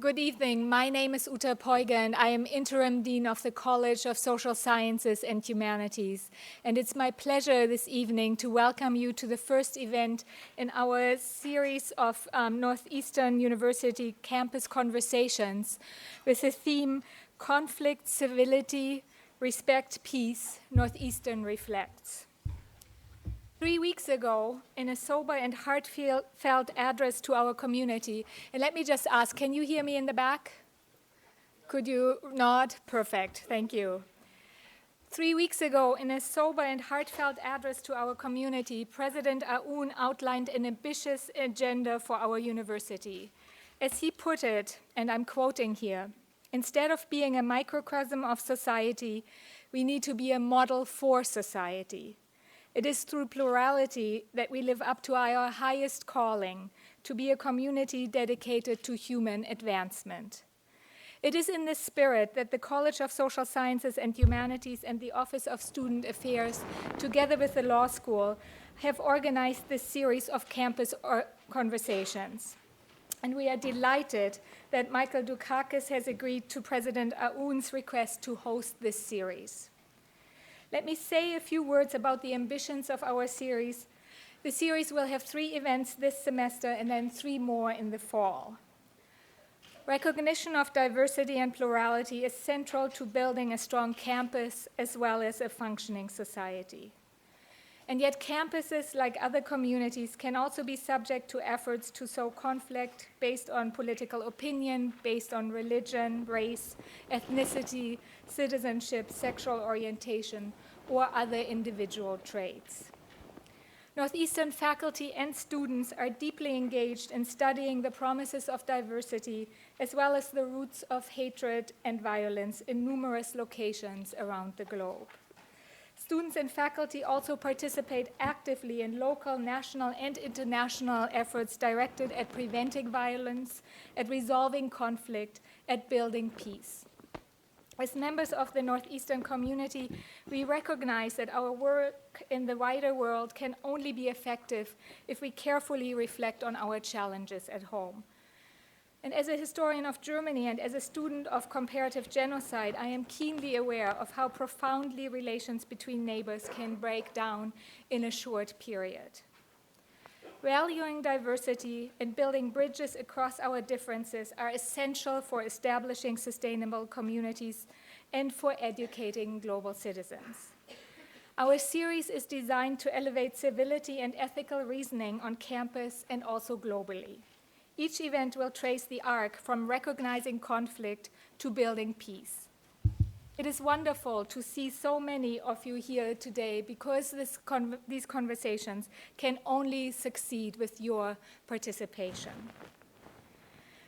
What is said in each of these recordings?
Good evening. My name is Uta Poiger, and I am Interim Dean of the College of Social Sciences and Humanities. And it's my pleasure this evening to welcome you to the first event in our series of Northeastern University Campus Conversations with the theme Conflict, Civility, Respect, Peace, Northeastern Reflects. 3 weeks ago, in a sober and heartfelt address to our community, and let me just ask, can you hear me in the back? Could you nod? Perfect, thank you. 3 weeks ago, in a sober and heartfelt address to our community, President Aoun outlined an ambitious agenda for our university. As he put it, and I'm quoting here, instead of being a microcosm of society, we need to be a model for society. It is through plurality that we live up to our highest calling, to be a community dedicated to human advancement. It is in this spirit that the College of Social Sciences and Humanities and the Office of Student Affairs, together with the law school, have organized this series of campus conversations. And we are delighted that Michael Dukakis has agreed to President Aoun's request to host this series. Let me say a few words about the ambitions of our series. The series will have 3 events this semester and then 3 more in the fall. Recognition of diversity and plurality is central to building a strong campus as well as a functioning society. And yet campuses, like other communities, can also be subject to efforts to sow conflict based on political opinion, based on religion, race, ethnicity, citizenship, sexual orientation, or other individual traits. Northeastern faculty and students are deeply engaged in studying the promises of diversity as well as the roots of hatred and violence in numerous locations around the globe. Students and faculty also participate actively in local, national, and international efforts directed at preventing violence, at resolving conflict, at building peace. As members of the Northeastern community, we recognize that our work in the wider world can only be effective if we carefully reflect on our challenges at home. And as a historian of Germany and as a student of comparative genocide, I am keenly aware of how profoundly relations between neighbors can break down in a short period. Valuing diversity and building bridges across our differences are essential for establishing sustainable communities and for educating global citizens. Our series is designed to elevate civility and ethical reasoning on campus and also globally. Each event will trace the arc from recognizing conflict to building peace. It is wonderful to see so many of you here today because these conversations can only succeed with your participation.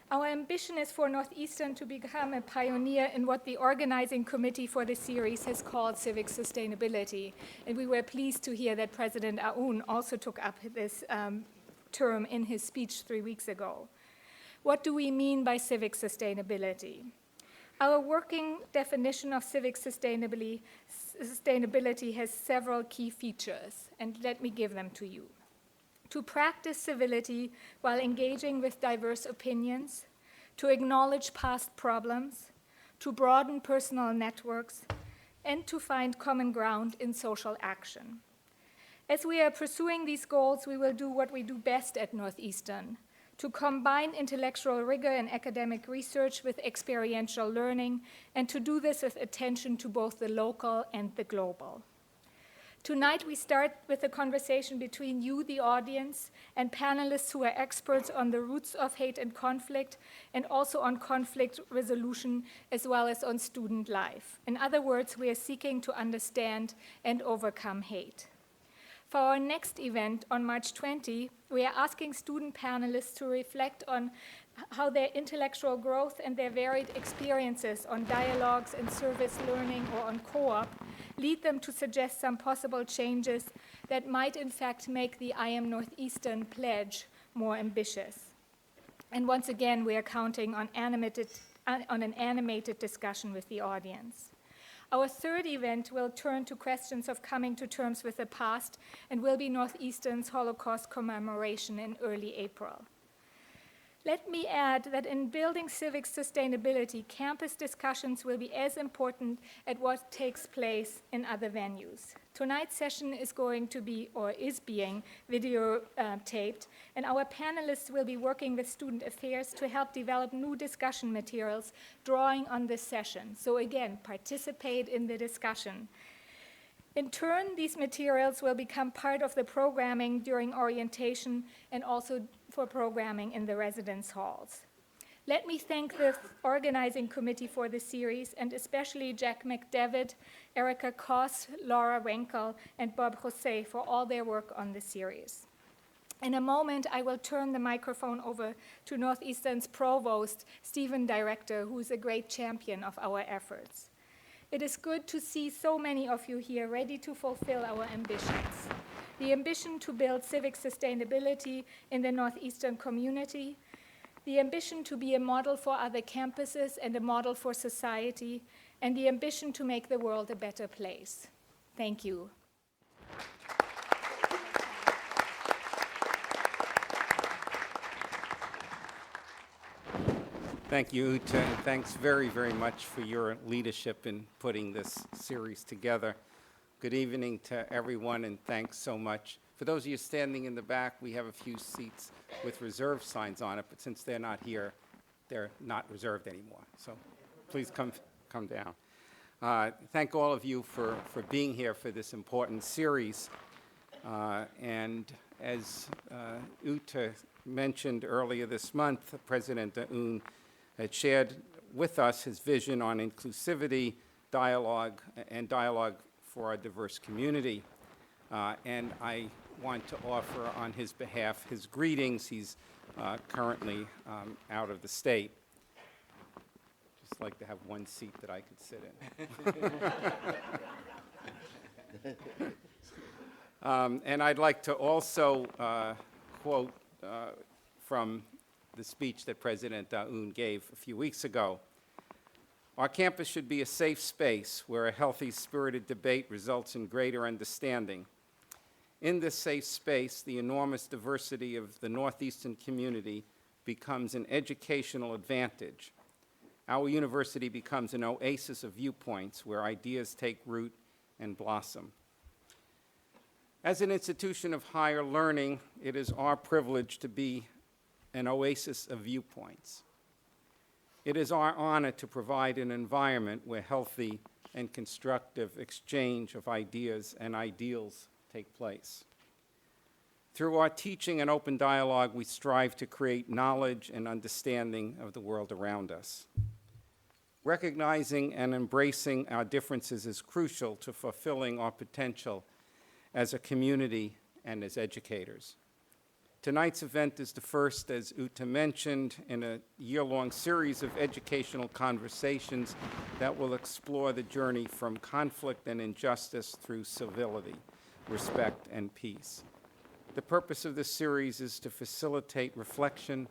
Our ambition is for Northeastern to become a pioneer in what the organizing committee for the series has called civic sustainability. And we were pleased to hear that President Aoun also took up this term in his speech 3 weeks ago. What do we mean by civic sustainability? Our working definition of civic sustainability has several key features, and let me give them to you. To practice civility while engaging with diverse opinions, to acknowledge past problems, to broaden personal networks, and to find common ground in social action. As we are pursuing these goals, we will do what we do best at Northeastern, to combine intellectual rigor and academic research with experiential learning, and to do this with attention to both the local and the global. Tonight, we start with a conversation between you, the audience, and panelists who are experts on the roots of hate and conflict, and also on conflict resolution, as well as on student life. In other words, we are seeking to understand and overcome hate. For our next event on March 20, we are asking student panelists to reflect on how their intellectual growth and their varied experiences on dialogues and service learning or on co-op lead them to suggest some possible changes that might in fact make the I Am Northeastern pledge more ambitious. And once again, we are counting on an animated discussion with the audience. Our third event will turn to questions of coming to terms with the past and will be Northeastern's Holocaust commemoration in early April. Let me add that in building civic sustainability, campus discussions will be as important as what takes place in other venues. Tonight's session is going to be, or is being, video taped, and our panelists will be working with student affairs to help develop new discussion materials drawing on this session. So again, participate in the discussion. In turn, these materials will become part of the programming during orientation and also for programming in the residence halls. Let me thank the organizing committee for the series, and especially Jack McDevic, Erica Koss, Laura Renkel, and Bob Jose for all their work on the series. In a moment, I will turn the microphone over to Northeastern's provost, Stephen Director, who is a great champion of our efforts. It is good to see so many of you here ready to fulfill our ambitions. The ambition to build civic sustainability in the Northeastern community, the ambition to be a model for other campuses and a model for society, and the ambition to make the world a better place. Thank you. Thank you, Uta, and thanks very, very much for your leadership in putting this series together. Good evening to everyone, and thanks so much. For those of you standing in the back, we have a few seats with reserve signs on it, but since they're not here, they're not reserved anymore. So please come down. Thank all of you for being here for this important series. And as Uta mentioned earlier this month, President Aoun had shared with us his vision on inclusivity, dialogue for our diverse community. And I want to offer on his behalf his greetings. He's currently out of the state. Just like to have one seat that I could sit in. And I'd like to also quote from the speech that President Aoun gave a few weeks ago. Our campus should be a safe space where a healthy, spirited debate results in greater understanding. In this safe space, the enormous diversity of the Northeastern community becomes an educational advantage. Our university becomes an oasis of viewpoints where ideas take root and blossom. As an institution of higher learning, it is our privilege to be an oasis of viewpoints. It is our honor to provide an environment where healthy and constructive exchange of ideas and ideals take place. Through our teaching and open dialogue, we strive to create knowledge and understanding of the world around us. Recognizing and embracing our differences is crucial to fulfilling our potential as a community and as educators. Tonight's event is the first, as Uta mentioned, in a year-long series of educational conversations that will explore the journey from conflict and injustice through civility, respect, and peace. The purpose of this series is to facilitate reflection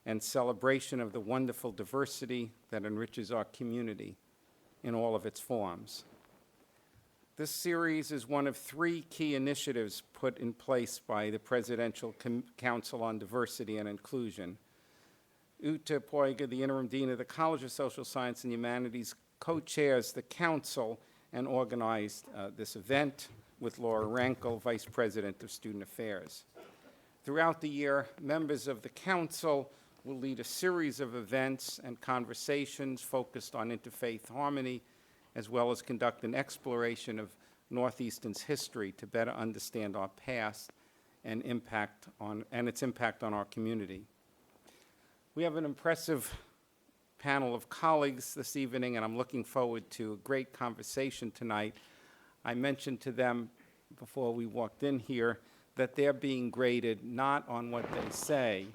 and celebration of the wonderful diversity that enriches our community in all of its forms. This series is one of 3 key initiatives put in place by the Presidential Council on Diversity and Inclusion. Uta Poiger, the interim dean of the College of Social Science and Humanities, co-chairs the council and organized this event with Laura Renkel, vice president of student affairs. Throughout the year, members of the council will lead a series of events and conversations focused on interfaith harmony, as well as conduct an exploration of Northeastern's history to better understand our past and its impact on our community. We have an impressive panel of colleagues this evening, and I'm looking forward to a great conversation tonight. I mentioned to them before we walked in here that they're being graded not on what they say,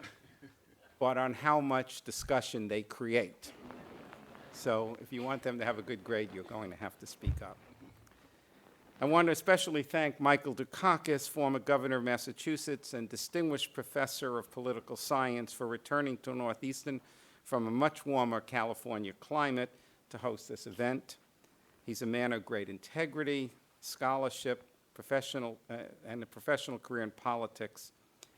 but on how much discussion they create. So if you want them to have a good grade, you're going to have to speak up. I want to especially thank Michael Dukakis, former governor of Massachusetts and distinguished professor of political science, for returning to Northeastern from a much warmer California climate to host this event. He's a man of great integrity, scholarship, and a professional career in politics,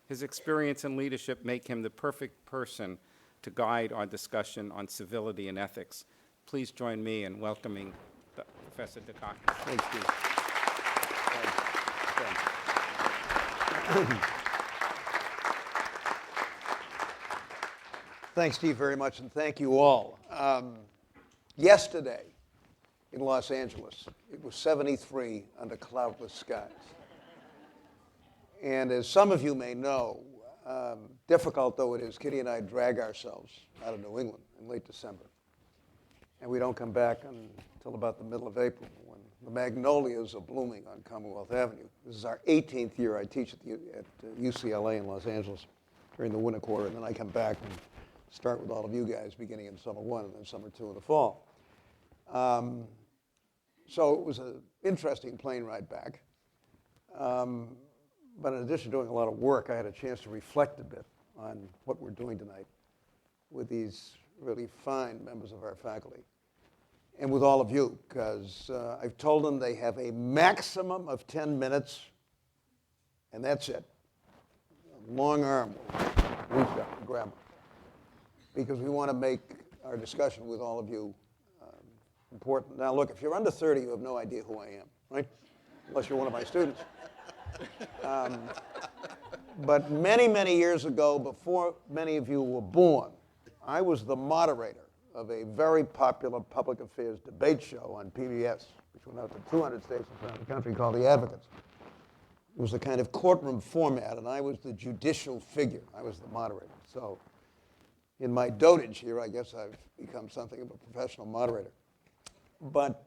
His experience and leadership make him the perfect person to guide our discussion on civility and ethics. Please join me in welcoming Professor Dukakis. Thanks, Steve. Thanks, Steve, very much, and thank you all. Yesterday in Los Angeles, it was 73 under cloudless skies. And as some of you may know, difficult though it is, Kitty and I drag ourselves out of New England in late December. And we don't come back until about the middle of April when the magnolias are blooming on Commonwealth Avenue. This is our 18th year. I teach at UCLA in Los Angeles during the winter quarter, and then I come back and start with all of you guys beginning in summer one and then summer two in the fall. So it was an interesting plane ride back. But in addition to doing a lot of work, I had a chance to reflect a bit on what we're doing tonight with these really fine members of our faculty and with all of you, because I've told them they have a maximum of 10 minutes, and that's it. A long arm will reach out and grab them, because we want to make our discussion with all of you important. Now, look, if you're under 30, you have no idea who I am, right? Unless you're one of my students. But many, many years ago, before many of you were born, I was the moderator of a very popular public affairs debate show on PBS, which went out to 200 stations around the country, called The Advocates. It was a kind of courtroom format, and I was the judicial figure. I was the moderator. So in my dotage here, I guess I've become something of a professional moderator. But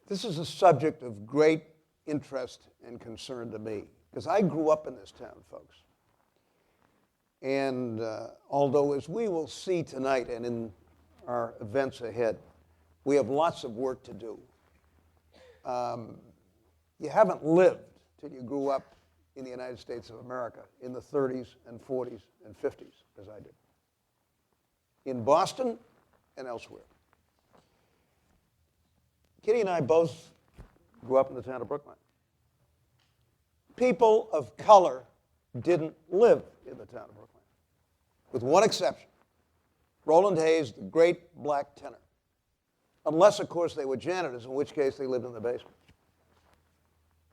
this is a subject of great interest and concern to me, because I grew up in this town, folks. And although, as we will see tonight and in our events ahead, we have lots of work to do, you haven't lived till you grew up in the United States of America in the 30s and 40s and 50s, as I did, in Boston and elsewhere. Kitty and I both grew up in the town of Brookline. People of color didn't live in the town of Brookline, with one exception. Roland Hayes, the great black tenor. Unless, of course, they were janitors, in which case they lived in the basement.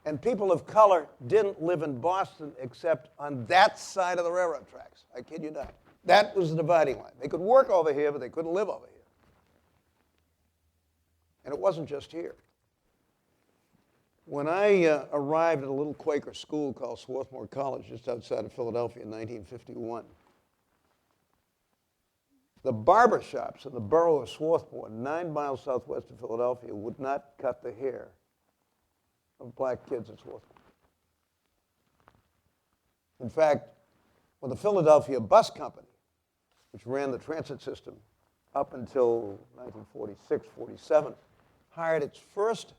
And people of color didn't live in Boston except on that side of the railroad tracks. I kid you not. That was the dividing line. They could work over here, but they couldn't live over here. And it wasn't just here. When I arrived at a little Quaker school called Swarthmore College just outside of Philadelphia in 1951, the barber shops in the borough of Swarthmore, 9 miles southwest of Philadelphia, would not cut the hair of black kids at Swarthmore. In fact, when the Philadelphia Bus Company, which ran the transit system up until 1946, 47, hired its first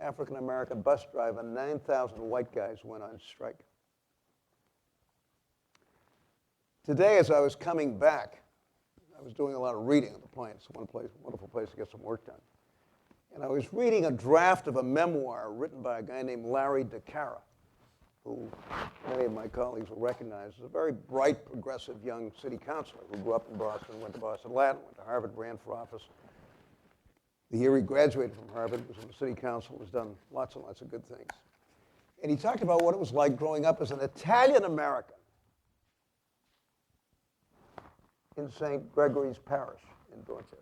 African-American bus driver, 9,000 white guys went on strike. Today, as I was coming back, I was doing a lot of reading on the plane. It's a wonderful place to get some work done. And I was reading a draft of a memoir written by a guy named Larry DeCara, who many of my colleagues will recognize as a very bright, progressive young city councilor who grew up in Boston, went to Boston Latin, went to Harvard, ran for office. The year he graduated from Harvard, was in the city council, has done lots and lots of good things. And he talked about what it was like growing up as an Italian-American in St. Gregory's Parish in Dorchester,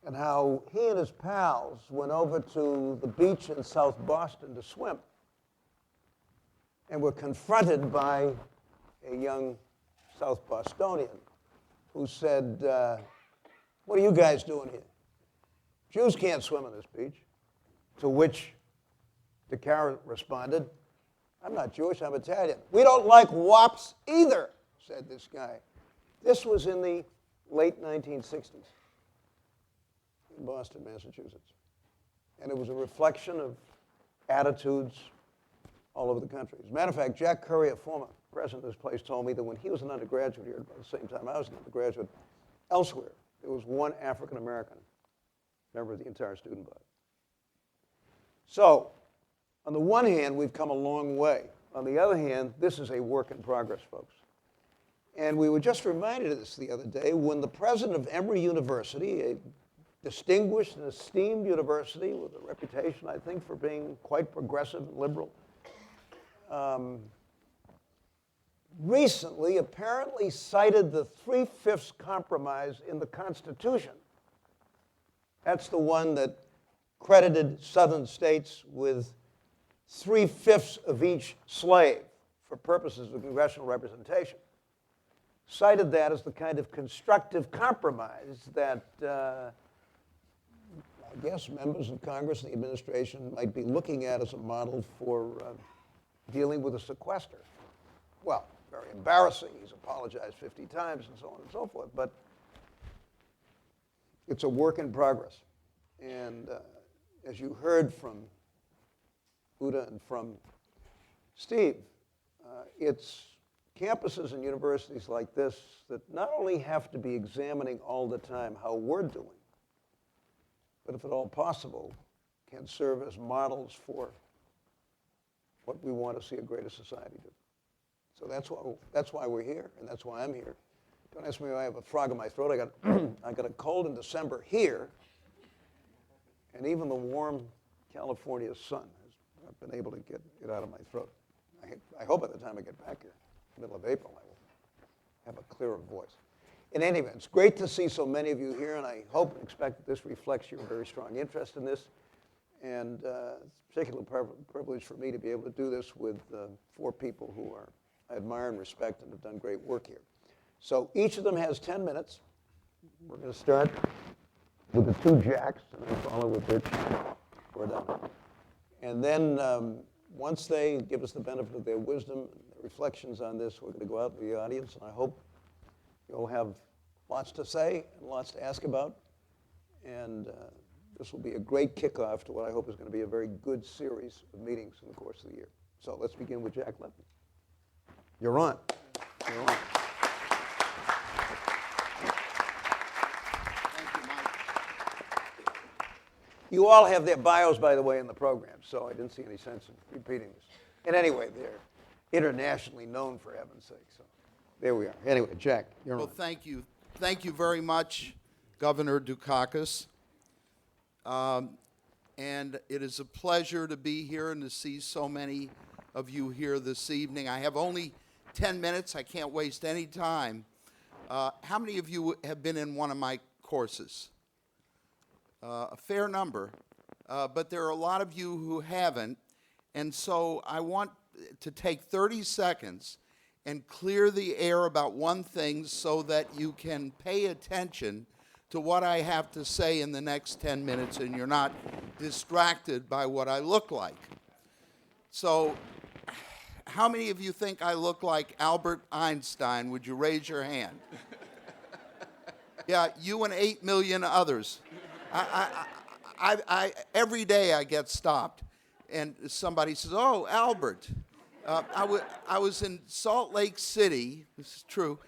and how he and his pals went over to the beach in South Boston to swim and were confronted by a young South Bostonian who said, "What are you guys doing here? Jews can't swim on this beach." To which DeCara responded, "I'm not Jewish, I'm Italian." "We don't like wops either," said this guy. This was in the late 1960s in Boston, Massachusetts. And it was a reflection of attitudes all over the country. As a matter of fact, Jack Curry, a former president of this place, told me that when he was an undergraduate here, about the same time I was an undergraduate, elsewhere, there was one African-American member of the entire student body. So, on the one hand, we've come a long way On the other hand, this is a work in progress, folks. And we were just reminded of this the other day when the president of Emory University, a distinguished and esteemed university with a reputation, I think, for being quite progressive and liberal, recently apparently cited the 3/5 compromise in the Constitution. That's the one that credited southern states with 3/5 of each slave for purposes of congressional representation. Cited that as the kind of constructive compromise that I guess members of Congress and the administration might be looking at as a model for dealing with a sequester. Well, very embarrassing. He's apologized 50 times and so on and so forth. But it's a work in progress. And as you heard from Uta and from Steve, it's campuses and universities like this that not only have to be examining all the time how we're doing, but if at all possible, can serve as models for what we want to see a greater society do. So that's why we're here, and that's why I'm here. Don't ask me why I have a frog in my throat. I got a cold in December here, and even the warm California sun has not been able to get it out of my throat. I hope by the time I get back here, middle of April, I will have a clearer voice. In any event, it's great to see so many of you here, and I hope and expect that this reflects your very strong interest in this. And it's a particular privilege for me to be able to do this with 4 people who I admire and respect and have done great work here. So each of them has 10 minutes. We're going to start with the 2 Jacks, and then follow with Rich Gordana. And then once they give us the benefit of their wisdom and their reflections on this, we're going to go out to the audience, and I hope you'll have lots to say and lots to ask about. And this will be a great kickoff to what I hope is going to be a very good series of meetings in the course of the year. So let's begin with Jack Levin. You're on. You're on. You all have their bios, by the way, in the program, so I didn't see any sense in repeating this. And anyway, they're internationally known, for heaven's sake. So there we are. Anyway, Jack, you're on. Well, thank you. Thank you very much, Governor Dukakis. And it is a pleasure to be here and to see so many of you here this evening. I have only 10 minutes. I can't waste any time. How many of you have been in one of my courses? A fair number, but there are a lot of you who haven't, and so I want to take 30 seconds and clear the air about one thing so that you can pay attention to what I have to say in the next 10 minutes and you're not distracted by what I look like. So, how many of you think I look like Albert Einstein? Would you raise your hand? Yeah, you and 8 million others. Every day I get stopped, and somebody says, "Oh, Albert." I was in Salt Lake City. This is true,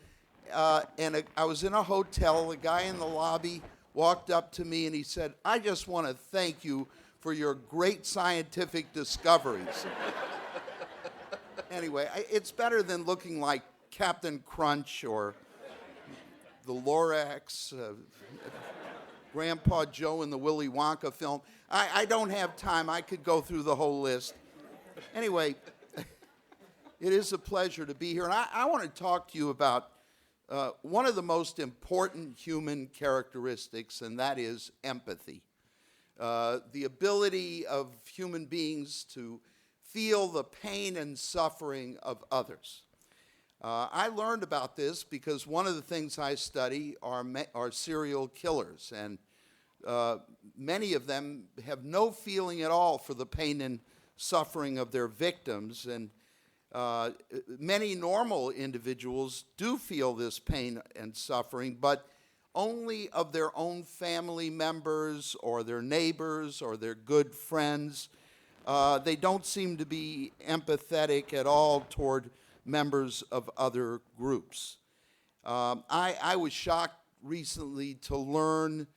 and I was in a hotel. The guy in the lobby walked up to me and he said, "I just want to thank you for your great scientific discoveries." Anyway, it's better than looking like Captain Crunch or the Lorax. Grandpa Joe in the Willy Wonka film. I don't have time. I could go through the whole list. Anyway, it is a pleasure to be here. And I want to talk to you about one of the most important human characteristics, and that is empathy. The ability of human beings to feel the pain and suffering of others. I learned about this because one of the things I study are serial killers, and many of them have no feeling at all for the pain and suffering of their victims, and many normal individuals do feel this pain and suffering, but only of their own family members or their neighbors or their good friends. They don't seem to be empathetic at all toward members of other groups. I was shocked recently to learn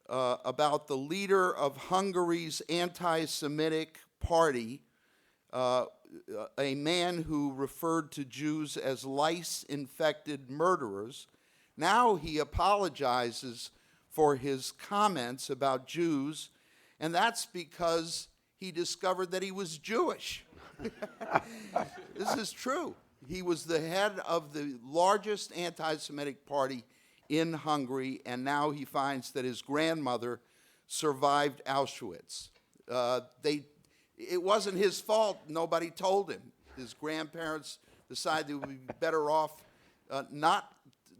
about the leader of Hungary's anti-Semitic party, a man who referred to Jews as lice-infected murderers. Now he apologizes for his comments about Jews, and that's because he discovered that he was Jewish. This is true. He was the head of the largest anti-Semitic party in Hungary, and now he finds that his grandmother survived Auschwitz. It wasn't his fault. Nobody told him. His grandparents decided it would be better off not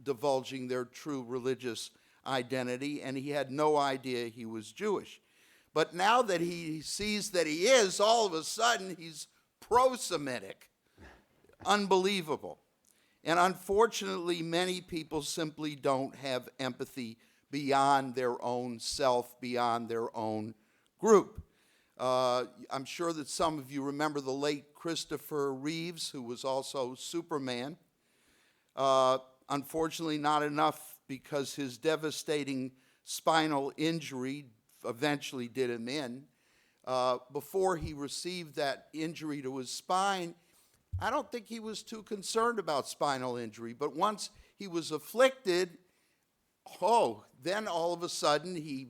divulging their true religious identity, and he had no idea he was Jewish. But now that he sees that he is, all of a sudden he's pro-Semitic. Unbelievable. And unfortunately, many people simply don't have empathy beyond their own self, beyond their own group. I'm sure that some of you remember the late Christopher Reeves, who was also Superman. Unfortunately, not enough, because his devastating spinal injury eventually did him in. Before he received that injury to his spine, I don't think he was too concerned about spinal injury, but once he was afflicted, then all of a sudden he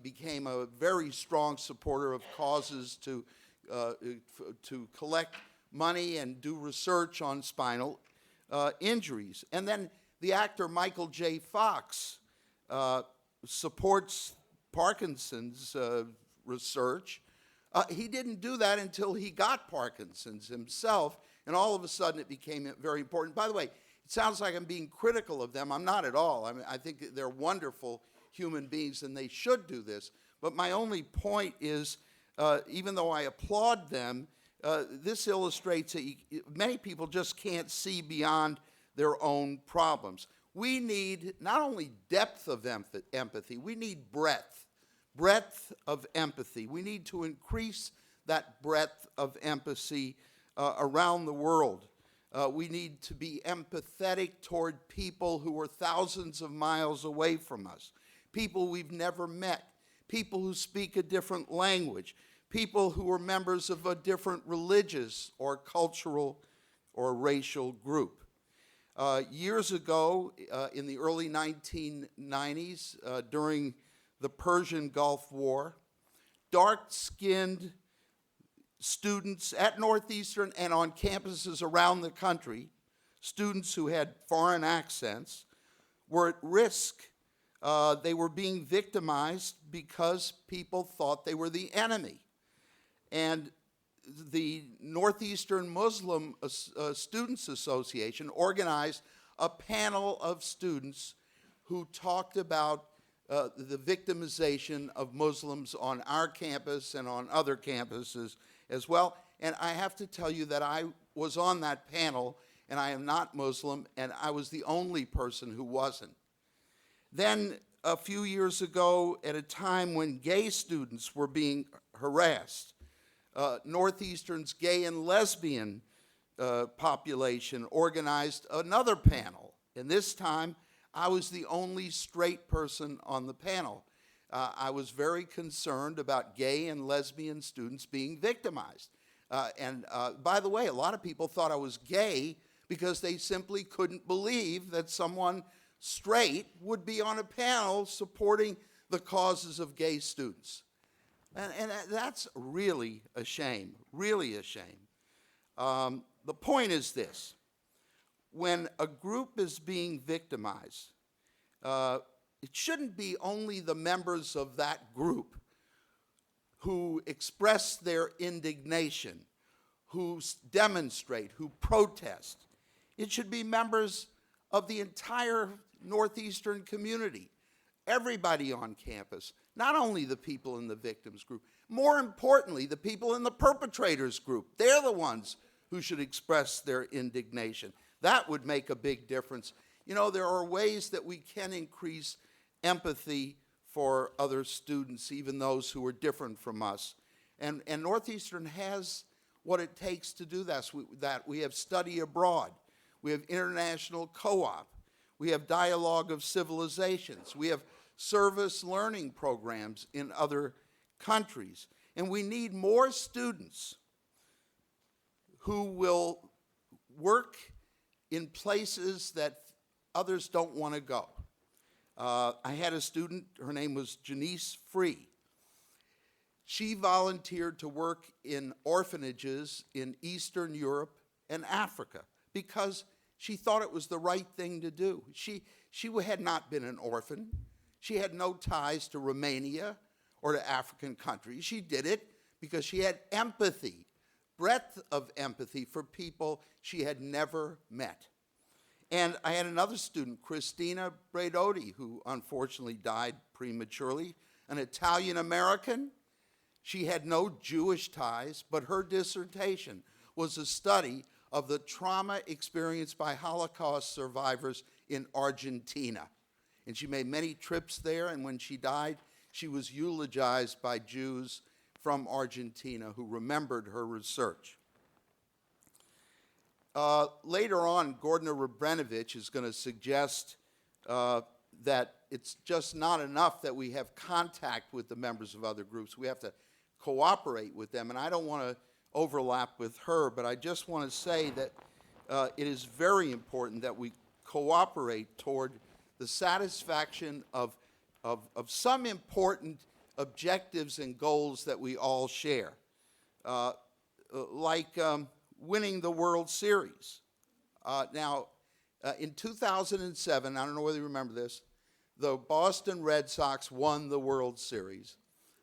became a very strong supporter of causes to collect money and do research on spinal injuries. And then the actor Michael J. Fox supports Parkinson's research. He didn't do that until he got Parkinson's himself, and all of a sudden it became very important. By the way, it sounds like I'm being critical of them. I'm not at all. I mean, I think that they're wonderful human beings and they should do this. But my only point is, even though I applaud them, this illustrates that many people just can't see beyond their own problems. We need not only depth of empathy, we need breadth of empathy. We need to increase that breadth of empathy around the world. We need to be empathetic toward people who are thousands of miles away from us, people we've never met, people who speak a different language, people who are members of a different religious or cultural or racial group. Years ago, in the early 1990s, during the Persian Gulf War, dark-skinned students at Northeastern and on campuses around the country, students who had foreign accents, were at risk. They were being victimized because people thought they were the enemy. And the Northeastern Muslim Students Association organized a panel of students who talked about the victimization of Muslims on our campus and on other campuses as well. And I have to tell you that I was on that panel, and I am not Muslim, and I was the only person who wasn't. Then a few years ago, at a time when gay students were being harassed, Northeastern's gay and lesbian population organized another panel, and this time I was the only straight person on the panel. I was very concerned about gay and lesbian students being victimized. And by the way, a lot of people thought I was gay because they simply couldn't believe that someone straight would be on a panel supporting the causes of gay students. And that's really a shame, really a shame. The point is this. When a group is being victimized, it shouldn't be only the members of that group who express their indignation, who demonstrate, who protest. It should be members of the entire Northeastern community, everybody on campus, not only the people in the victims group. More importantly, the people in the perpetrators group. They're the ones who should express their indignation. That would make a big difference. You know, there are ways that we can increase empathy for other students, even those who are different from us. And Northeastern has what it takes to do that. We have study abroad. We have international co-op. We have dialogue of civilizations. We have service learning programs in other countries. And we need more students who will work in places that others don't want to go. I had a student, her name was Janice Free. She volunteered to work in orphanages in Eastern Europe and Africa because she thought it was the right thing to do. She had not been an orphan. She had no ties to Romania or to African countries. She did it because she had empathy, breadth of empathy for people she had never met. And I had another student, Christina Bredotti, who unfortunately died prematurely, an Italian-American. She had no Jewish ties, but her dissertation was a study of the trauma experienced by Holocaust survivors in Argentina. And she made many trips there, and when she died, she was eulogized by Jews from Argentina who remembered her research. Later on, Gordana Rabrenovic is going to suggest that it's just not enough that we have contact with the members of other groups. We have to cooperate with them. And I don't want to overlap with her, but I just want to say that it is very important that we cooperate toward the satisfaction of some important objectives and goals that we all share, like winning the World Series. Now, in 2007, I don't know whether you remember this, the Boston Red Sox won the World Series.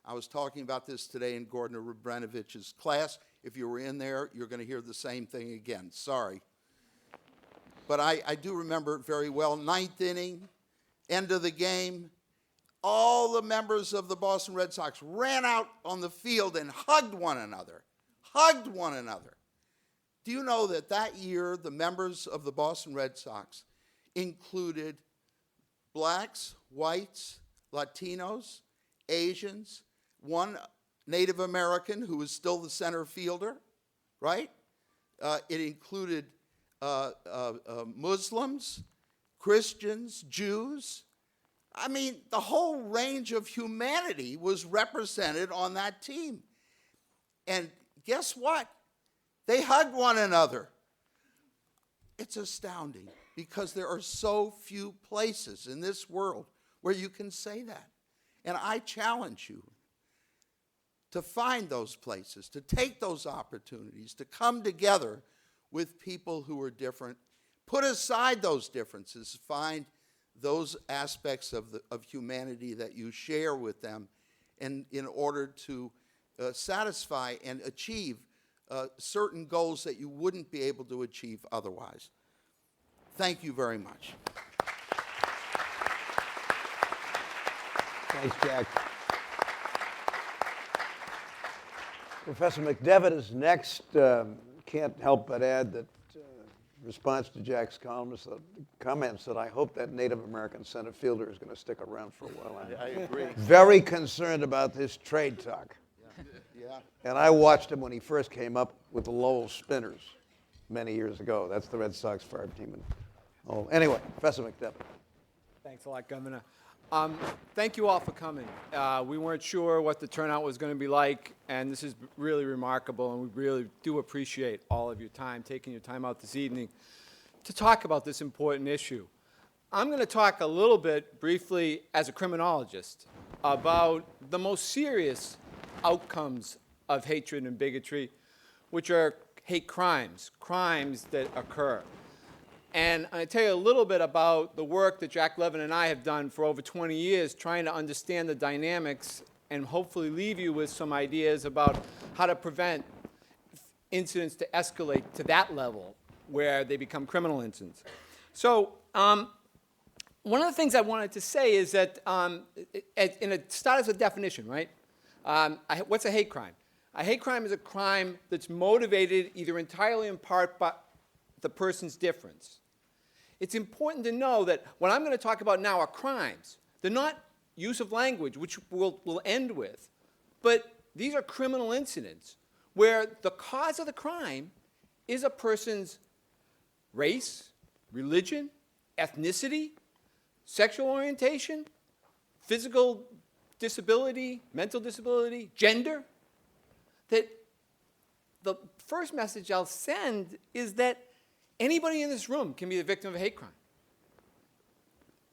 I was talking about this today in Gordana Rabrenovic's class. If you were in there, you're going to hear the same thing again. Sorry. But I do remember it very well. Ninth inning, end of the game, all the members of the Boston Red Sox ran out on the field and hugged one another. Hugged one another. Do you know that that year the members of the Boston Red Sox included blacks, whites, Latinos, Asians, one Native American who was still the center fielder, right? It included Muslims, Christians, Jews. I mean, the whole range of humanity was represented on that team. And guess what? They hugged one another. It's astounding because there are so few places in this world where you can say that. And I challenge you to find those places, to take those opportunities, to come together with people who are different. Put aside those differences, find those aspects of humanity that you share with them, and in order to satisfy and achieve certain goals that you wouldn't be able to achieve otherwise. Thank you very much. Thanks, Jack. Professor McDevic is next. Can't help but add that in response to Jack's comments that I hope that Native American center fielder is going to stick around for a while. I agree. Very concerned about this trade talk. Yeah. And I watched him when he first came up with the Lowell Spinners many years ago. That's the Red Sox farm team. Anyway, Professor McDevic. Thanks a lot, Governor. Thank you all for coming. We weren't sure what the turnout was going to be like, and this is really remarkable, and we really do appreciate all of your time, taking your time out this evening to talk about this important issue. I'm going to talk a little bit briefly as a criminologist about the most serious outcomes of hatred and bigotry, which are hate crimes, crimes that occur. And I tell you a little bit about the work that Jack Levin and I have done for over 20 years, trying to understand the dynamics and hopefully leave you with some ideas about how to prevent incidents to escalate to that level where they become criminal incidents. So one of the things I wanted to say is that start as a definition, right? What's a hate crime? A hate crime is a crime that's motivated either entirely in part by the person's difference. It's important to know that what I'm going to talk about now are crimes. They're not use of language, which we'll end with, but these are criminal incidents where the cause of the crime is a person's race, religion, ethnicity, sexual orientation, physical disability, mental disability, gender, that the first message I'll send is that anybody in this room can be the victim of a hate crime.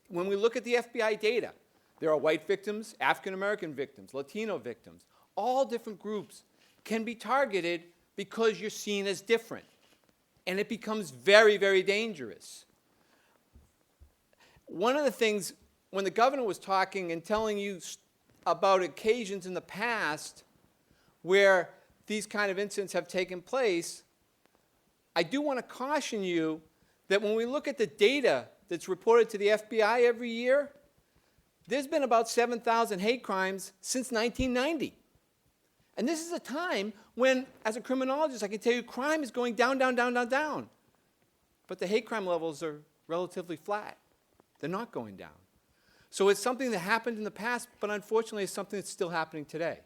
When we look at the FBI data, there are white victims, African-American victims, Latino victims. All different groups can be targeted because you're seen as different. And it becomes very, very dangerous. One of the things, when the governor was talking and telling you about occasions in the past where these kind of incidents have taken place, I do want to caution you that when we look at the data that's reported to the FBI every year, there's been about 7,000 hate crimes since 1990. And this is a time when, as a criminologist, I can tell you crime is going down, down, down, down, down. But the hate crime levels are relatively flat. They're not going down. So it's something that happened in the past, but unfortunately it's something that's still happening today.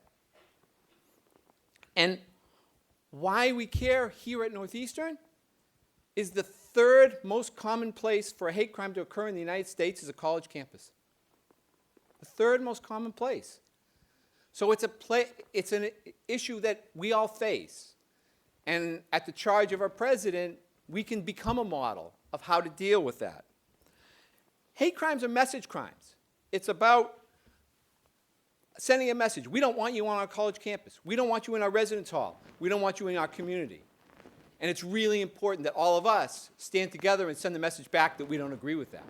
And why we care here at Northeastern is the third most common place for a hate crime to occur in the United States is a college campus. The third most common place. So it's an issue that we all face. And at the charge of our president, we can become a model of how to deal with that. Hate crimes are message crimes. It's about sending a message. We don't want you on our college campus. We don't want you in our residence hall. We don't want you in our community. And it's really important that all of us stand together and send the message back that we don't agree with that.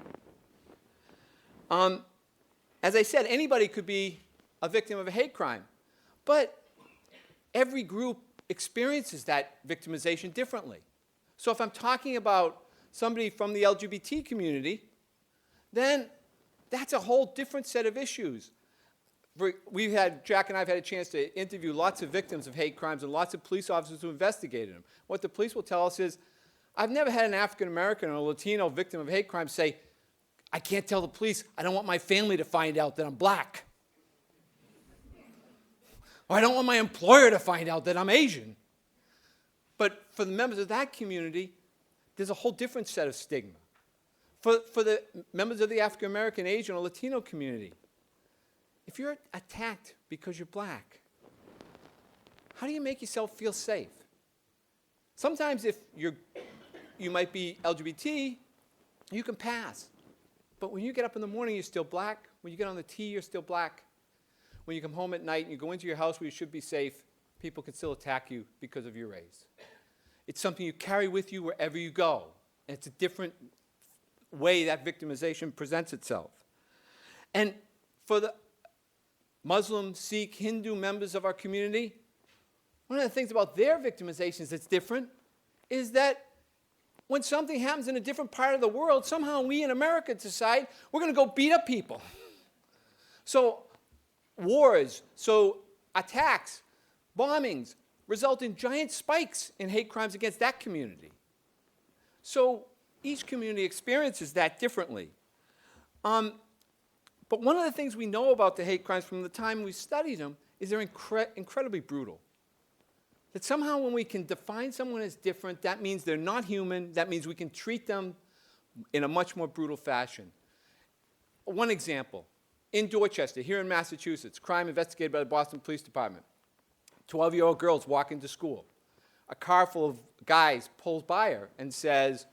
As I said, anybody could be a victim of a hate crime. But every group experiences that victimization differently. So if I'm talking about somebody from the LGBT community, then that's a whole different set of issues. Jack and I have had a chance to interview lots of victims of hate crimes and lots of police officers who investigated them. What the police will tell us is, I've never had an African American or a Latino victim of hate crime say, I can't tell the police, I don't want my family to find out that I'm black. Or I don't want my employer to find out that I'm Asian. But for the members of that community, there's a whole different set of stigma. For the members of the African American, Asian, or Latino community, if you're attacked because you're black, how do you make yourself feel safe? Sometimes if you might be LGBT, you can pass. But when you get up in the morning, you're still black. When you get on the T, you're still black. When you come home at night and you go into your house where you should be safe, people can still attack you because of your race. It's something you carry with you wherever you go. And it's a different way that victimization presents itself. And for the Muslim, Sikh, Hindu members of our community, one of the things about their victimizations that's different is that when something happens in a different part of the world, somehow we in America decide we're going to go beat up people. So wars, attacks, bombings result in giant spikes in hate crimes against that community. So each community experiences that differently. But one of the things we know about the hate crimes from the time we studied them is they're incredibly brutal. That somehow when we can define someone as different, that means they're not human. That means we can treat them in a much more brutal fashion. One example, in Dorchester, here in Massachusetts, crime investigated by the Boston Police Department. 12-year-old girls walk into school. A car full of guys pulls by her and says,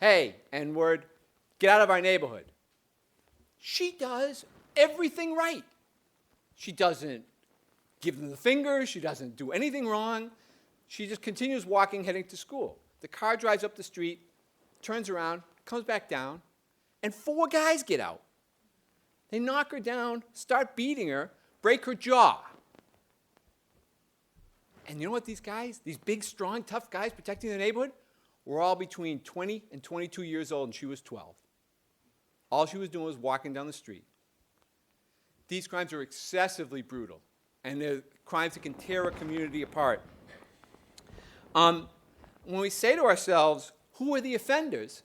hey, N-word, get out of our neighborhood. She does everything right. She doesn't give them the finger. She doesn't do anything wrong. She just continues walking, heading to school. The car drives up the street, turns around, comes back down, and 4 guys get out. They knock her down, start beating her, break her jaw. And you know what these guys, these big, strong, tough guys protecting the neighborhood, were all between 20 and 22 years old, and she was 12. All she was doing was walking down the street. These crimes are excessively brutal, and they're crimes that can tear a community apart. When we say to ourselves, who are the offenders?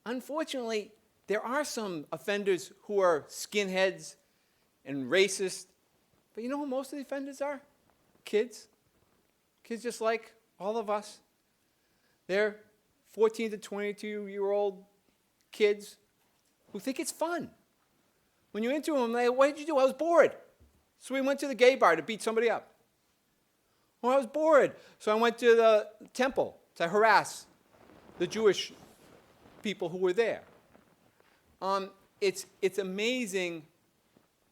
Unfortunately, there are some offenders who are skinheads and racist, but you know who most of the offenders are? Kids. Kids just like all of us. They're 14 to 22-year-old kids who think it's fun. When you interview them, they, what did you do? I was bored. So we went to the gay bar to beat somebody up. Well, I was bored, so I went to the temple to harass the Jewish people who were there. It's amazing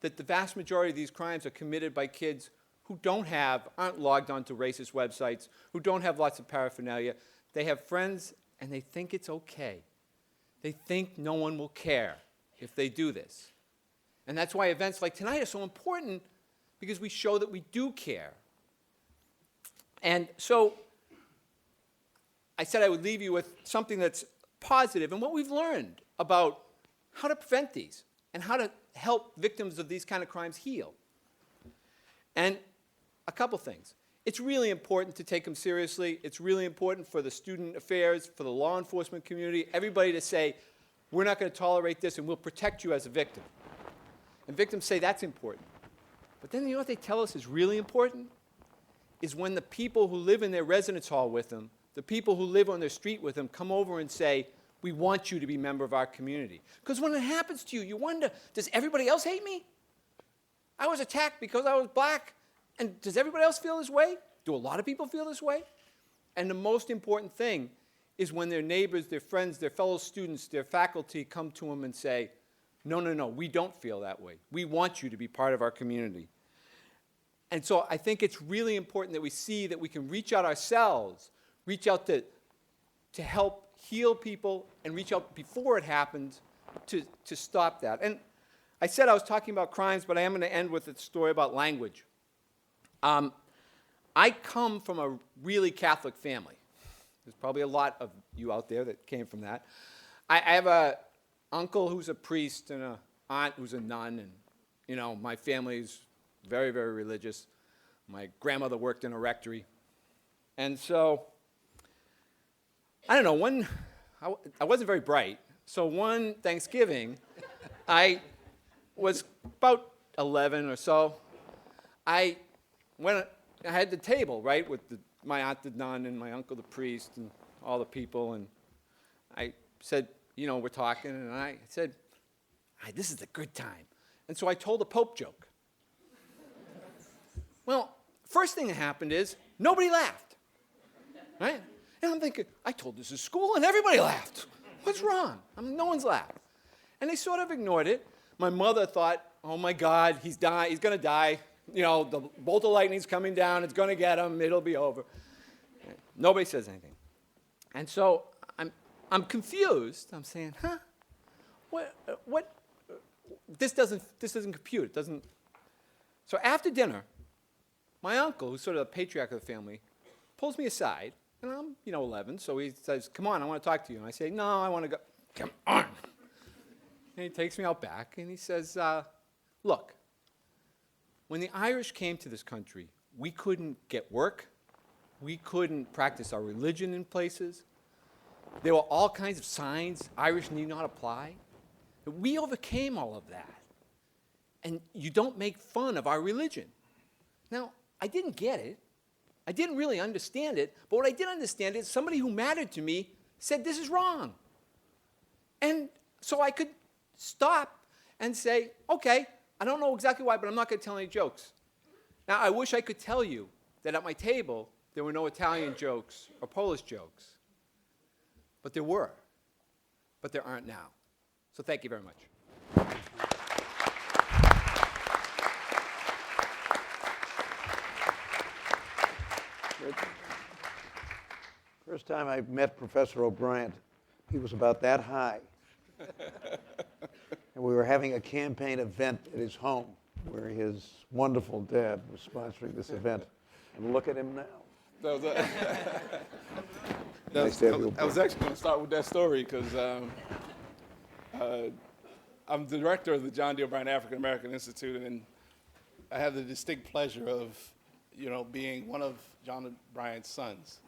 that the vast majority of these crimes are committed by kids who aren't logged onto racist websites, who don't have lots of paraphernalia. They have friends, and they think it's okay. They think no one will care if they do this. And that's why events like tonight are so important, because we show that we do care. And so I said I would leave you with something that's positive and what we've learned about how to prevent these and how to help victims of these kind of crimes heal. And a couple things. It's really important to take them seriously. It's really important for the student affairs, for the law enforcement community, everybody to say, we're not going to tolerate this and we'll protect you as a victim. And victims say that's important. But then you know what they tell us is really important? Is when the people who live in their residence hall with them, the people who live on their street with them, come over and say, we want you to be a member of our community. Because when it happens to you, you wonder, does everybody else hate me? I was attacked because I was black. And does everybody else feel this way? Do a lot of people feel this way? And the most important thing is when their neighbors, their friends, their fellow students, their faculty come to them and say, no, no, no, we don't feel that way. We want you to be part of our community. And so I think it's really important that we see that we can reach out ourselves, reach out to help heal people, and reach out before it happens to stop that. And I said I was talking about crimes, but I am going to end with a story about language. I come from a really Catholic family. There's probably a lot of you out there that came from that. I have an uncle who's a priest and an aunt who's a nun, and you know, my family's very, very religious. My grandmother worked in a rectory. And so, I don't know, I wasn't very bright, so one Thanksgiving, I was about 11 or so. I had the table, right, with my aunt the nun and my uncle the priest and all the people, and I said, you know, we're talking, and I said, this is a good time. And so I told a Pope joke. Well, first thing that happened is nobody laughed, right? And I'm thinking, I told this at school and everybody laughed. What's wrong? No one's laughed. And they sort of ignored it. My mother thought, oh my God, he's going to die. You know, the bolt of lightning's coming down. It's going to get him. It'll be over. Nobody says anything. And so I'm confused. I'm saying, what? This doesn't compute. It doesn't. So after dinner, my uncle, who's sort of the patriarch of the family, pulls me aside, and I'm, 11, so he says, come on, I want to talk to you. And I say, no, I want to go. Come on. And he takes me out back, and he says, look, when the Irish came to this country, we couldn't get work. We couldn't practice our religion in places. There were all kinds of signs Irish need not apply. We overcame all of that. And you don't make fun of our religion. Now, I didn't get it. I didn't really understand it. But what I did understand is somebody who mattered to me said this is wrong. And so I could stop and say, okay, I don't know exactly why, but I'm not going to tell any jokes. Now, I wish I could tell you that at my table there were no Italian jokes or Polish jokes. But there were. But there aren't now. So thank you very much. First time I met Professor O'Brien, he was about that high. And we were having a campaign event at his home where his wonderful dad was sponsoring this event. And look at him now. I was actually going to start with that story because I'm the director of the John D. O'Brien African American Institute, and I have the distinct pleasure of, being one of John O'Brien's sons.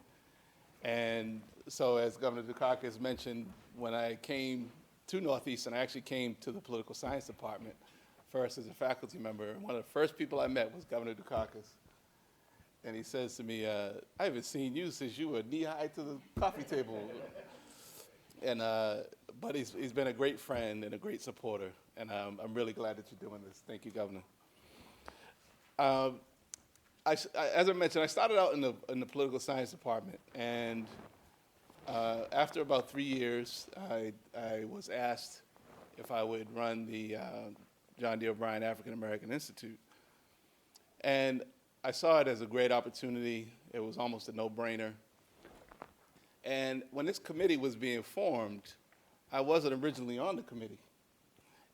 And so, as Governor Dukakis mentioned, when I came to Northeastern, I actually came to the political science department first as a faculty member. And one of the first people I met was Governor Dukakis. And he says to me, I haven't seen you since you were knee-high to the coffee table. And, but he's been a great friend and a great supporter. And I'm really glad that you're doing this. Thank you, Governor. as I mentioned, I started out in the political science department, and after about 3 years, I was asked if I would run the John D. O'Brien African American Institute. And I saw it as a great opportunity. It was almost a no-brainer. And when this committee was being formed, I wasn't originally on the committee.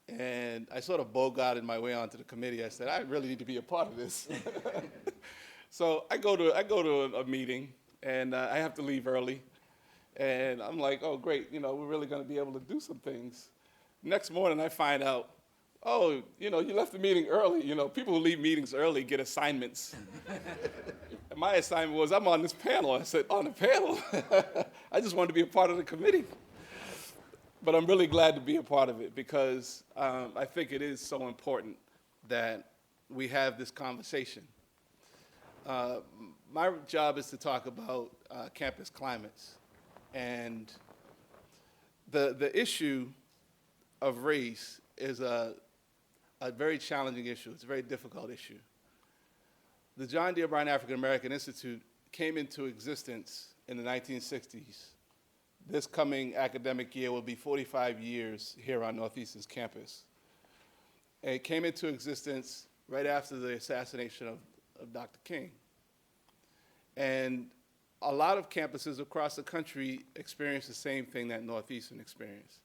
And I sort of bogarted my way onto the committee. I said, I really need to be a part of this. So I go to a meeting, and I have to leave early. And I'm like, oh, great, we're really going to be able to do some things. Next morning, I find out, oh, you left the meeting early. People who leave meetings early get assignments. And my assignment was, I'm on this panel. I said, on the panel? I just wanted to be a part of the committee. But I'm really glad to be a part of it because I think it is so important that we have this conversation. My job is to talk about campus climates. And the issue of race is a very challenging issue. It's a very difficult issue. The John D. O'Brien African American Institute came into existence in the 1960s. This coming academic year will be 45 years here on Northeastern's campus. And it came into existence right after the assassination of Dr. King. And a lot of campuses across the country experienced the same thing that Northeastern experienced.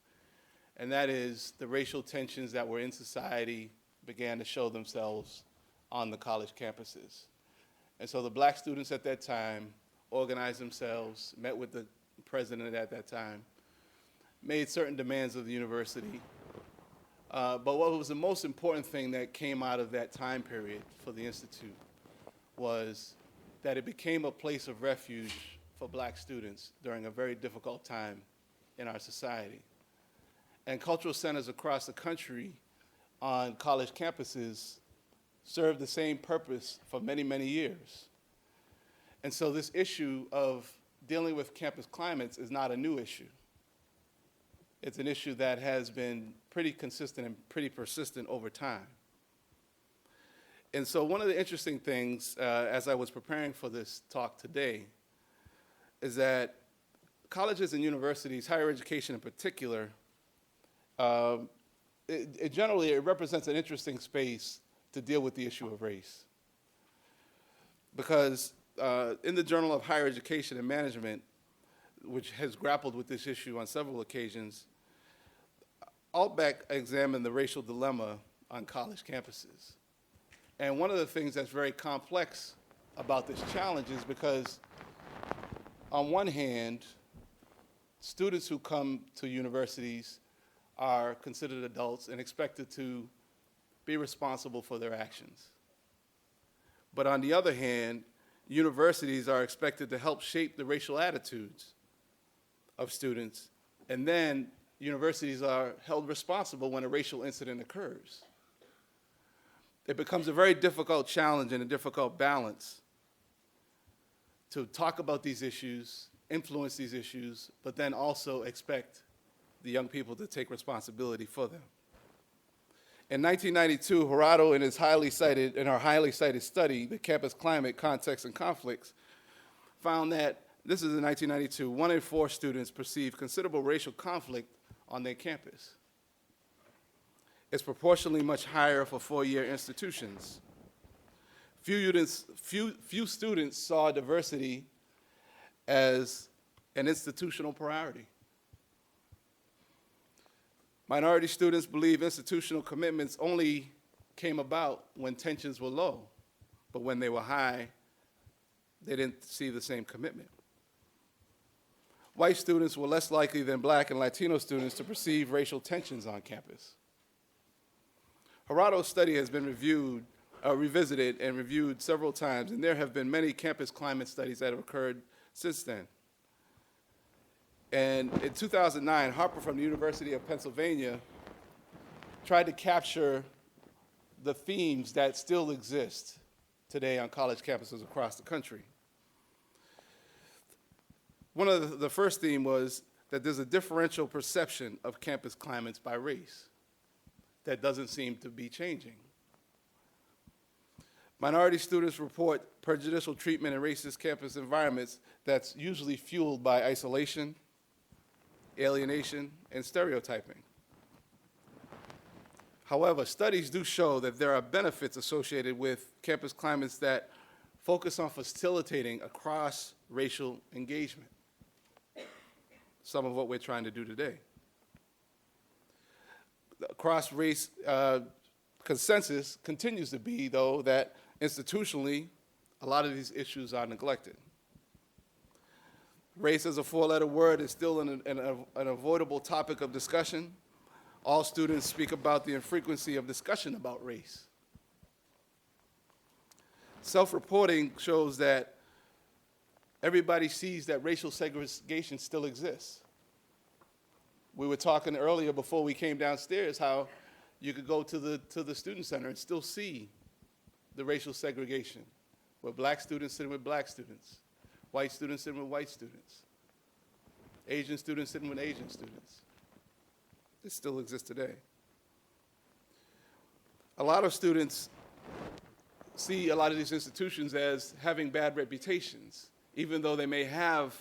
And that is the racial tensions that were in society began to show themselves on the college campuses. And so the black students at that time organized themselves, met with the president at that time, made certain demands of the university. But what was the most important thing that came out of that time period for the Institute was that it became a place of refuge for black students during a very difficult time in our society. And cultural centers across the country on college campuses served the same purpose for many, many years. And so this issue of dealing with campus climates is not a new issue. It's an issue that has been pretty consistent and pretty persistent over time. And so one of the interesting things, as I was preparing for this talk today, is that colleges and universities, higher education in particular, it represents an interesting space to deal with the issue of race. Because in the Journal of Higher Education and Management, which has grappled with this issue on several occasions, Altbeck examined the racial dilemma on college campuses. And one of the things that's very complex about this challenge is because, on one hand, students who come to universities are considered adults and expected to be responsible for their actions. But on the other hand, universities are expected to help shape the racial attitudes of students, and then universities are held responsible when a racial incident occurs. It becomes a very difficult challenge and a difficult balance to talk about these issues, influence these issues, but then also expect the young people to take responsibility for them. In 1992, Jurado, in our highly cited study, The Campus Climate, Context, and Conflicts, found that, this is in 1992, 1 in 4 students perceive considerable racial conflict on their campus. It's proportionally much higher for four-year institutions. Few students saw diversity as an institutional priority. Minority students believe institutional commitments only came about when tensions were low, but when they were high, they didn't see the same commitment. White students were less likely than black and Latino students to perceive racial tensions on campus. Jurado's study has been revisited and reviewed several times, and there have been many campus climate studies that have occurred since then. And in 2009, Harper from the University of Pennsylvania tried to capture the themes that still exist today on college campuses across the country. One of the first theme was that there's a differential perception of campus climates by race that doesn't seem to be changing. Minority students report prejudicial treatment in racist campus environments that's usually fueled by isolation, alienation, and stereotyping. However, studies do show that there are benefits associated with campus climates that focus on facilitating a cross-racial engagement, some of what we're trying to do today. The cross-race consensus continues to be, though, that institutionally, a lot of these issues are neglected. Race as a four-letter word is still an avoidable topic of discussion. All students speak about the infrequency of discussion about race. Self-reporting shows that everybody sees that racial segregation still exists. We were talking earlier before we came downstairs how you could go to the student center and still see the racial segregation, where black students sitting with black students, white students sitting with white students, Asian students sitting with Asian students. It still exists today. A lot of students see a lot of these institutions as having bad reputations, even though they may have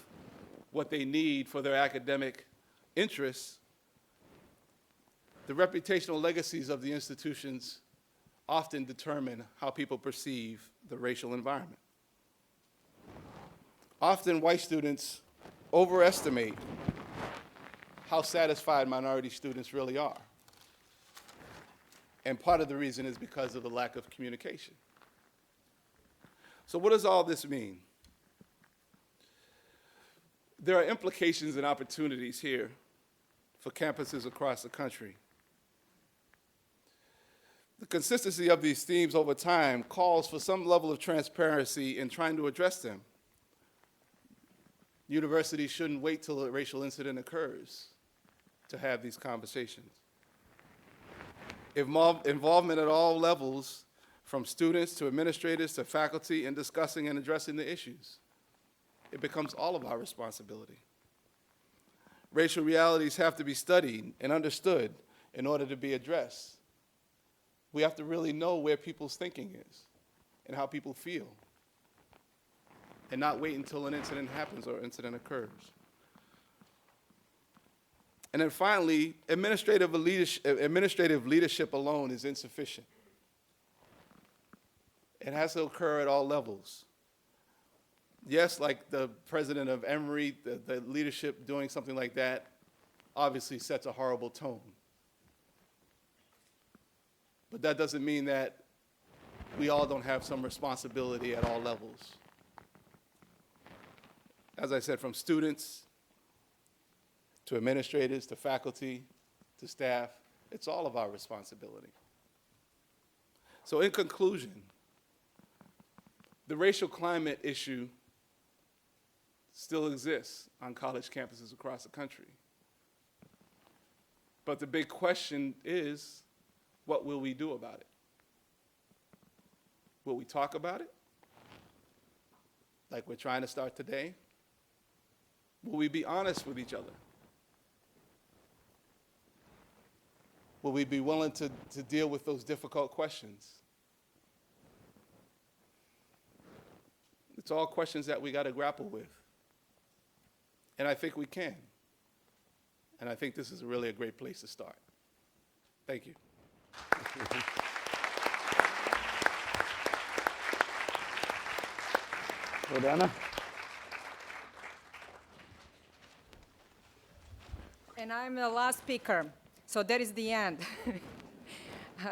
what they need for their academic interests. The reputational legacies of the institutions often determine how people perceive the racial environment. Often white students overestimate how satisfied minority students really are. And part of the reason is because of the lack of communication. So what does all this mean? There are implications and opportunities here for campuses across the country. The consistency of these themes over time calls for some level of transparency in trying to address them. Universities shouldn't wait till a racial incident occurs to have these conversations. Involvement at all levels, from students to administrators to faculty, in discussing and addressing the issues. It becomes all of our responsibility. Racial realities have to be studied and understood in order to be addressed. We have to really know where people's thinking is and how people feel, and not wait until an incident happens or incident occurs. And then finally, administrative leadership alone is insufficient. It has to occur at all levels. Yes, like the president of Emory, the leadership doing something like that obviously sets a horrible tone. But that doesn't mean that we all don't have some responsibility at all levels. As I said, from students to administrators, to faculty, to staff, it's all of our responsibility. So in conclusion, the racial climate issue still exists on college campuses across the country. But the big question is, what will we do about it? Will we talk about it, like we're trying to start today? Will we be honest with each other? Will we be willing to deal with those difficult questions? It's all questions that we got to grapple with. And I think we can. And I think this is really a great place to start. Thank you. Gordana? And I'm the last speaker, so that is the end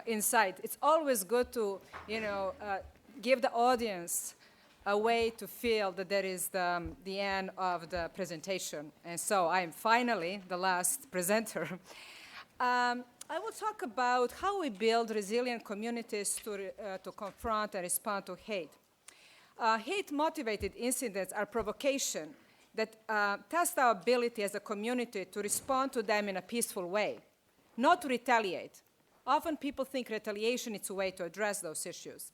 in sight. It's always good to, give the audience a way to feel that that is the end of the presentation. And so I'm finally the last presenter. I will talk about how we build resilient communities to confront and respond to hate. Hate-motivated incidents are provocation that test our ability as a community to respond to them in a peaceful way, not to retaliate. Often people think retaliation is a way to address those issues.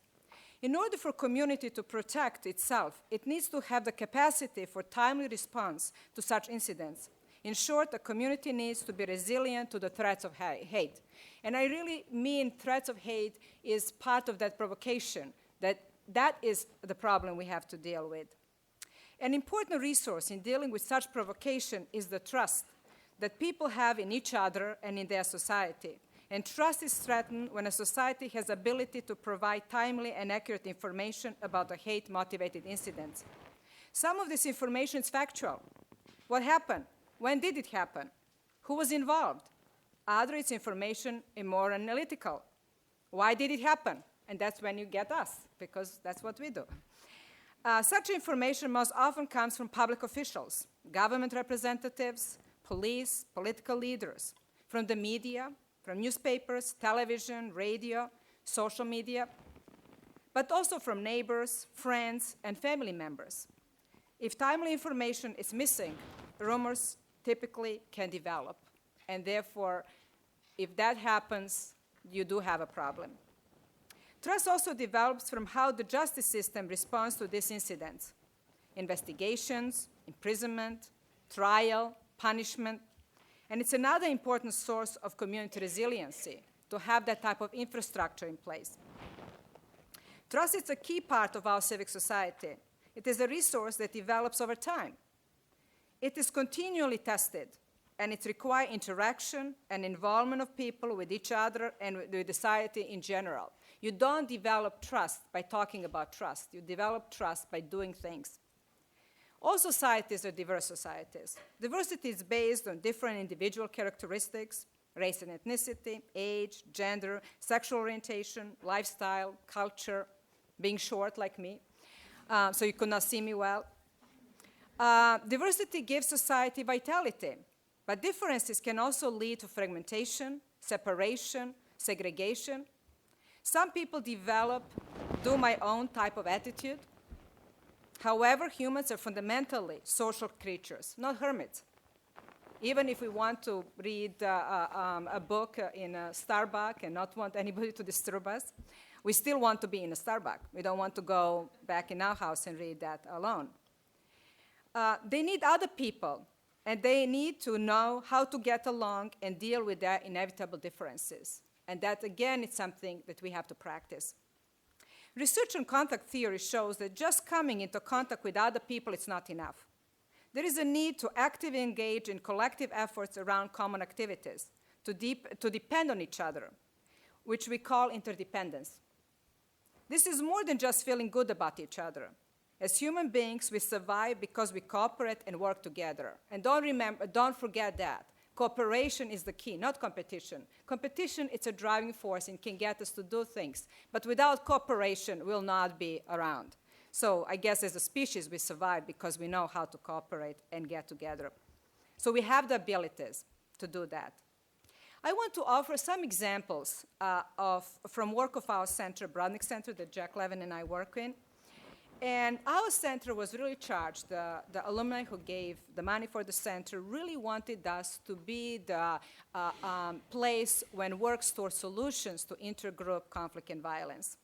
In order for community to protect itself, it needs to have the capacity for timely response to such incidents. In short, the community needs to be resilient to the threats of hate. And I really mean threats of hate is part of that provocation, that that is the problem we have to deal with. An important resource in dealing with such provocation is the trust that people have in each other and in their society. And trust is threatened when a society has the ability to provide timely and accurate information about the hate-motivated incidents. Some of this information is factual. What happened? When did it happen? Who was involved? Other, it's information more analytical. Why did it happen? And that's when you get us, because that's what we do. Such information most often comes from public officials, government representatives, police, political leaders, from the media, from newspapers, television, radio, social media, but also from neighbors, friends, and family members. If timely information is missing, rumors typically can develop. And therefore, if that happens, you do have a problem. Trust also develops from how the justice system responds to these incidents. Investigations, imprisonment, trial, punishment. And it's another important source of community resiliency to have that type of infrastructure in place. Trust is a key part of our civic society. It is a resource that develops over time. It is continually tested, and it requires interaction and involvement of people with each other and with society in general. You don't develop trust by talking about trust. You develop trust by doing things. All societies are diverse societies. Diversity is based on different individual characteristics, race and ethnicity, age, gender, sexual orientation, lifestyle, culture, being short like me, so you could not see me well. Diversity gives society vitality, but differences can also lead to fragmentation, separation, segregation. Some people develop do my own type of attitude. However, humans are fundamentally social creatures, not hermits. Even if we want to read a book in a Starbucks and not want anybody to disturb us, we still want to be in a Starbucks. We don't want to go back in our house and read that alone. They need other people, and they need to know how to get along and deal with their inevitable differences. And that, again, is something that we have to practice. Research on contact theory shows that just coming into contact with other people is not enough. There is a need to actively engage in collective efforts around common activities, to depend on each other, which we call interdependence. This is more than just feeling good about each other. As human beings, we survive because we cooperate and work together. And don't forget that. Cooperation is the key, not competition. Competition, it's a driving force and can get us to do things. But without cooperation, we'll not be around. So I guess as a species, we survive because we know how to cooperate and get together. So we have the abilities to do that. I want to offer some examples from work of our center, Brodnick Center, that Jack Levin and I work in. And our center was really charged. The alumni who gave the money for the center really wanted us to be the place when works toward solutions to intergroup conflict and violence.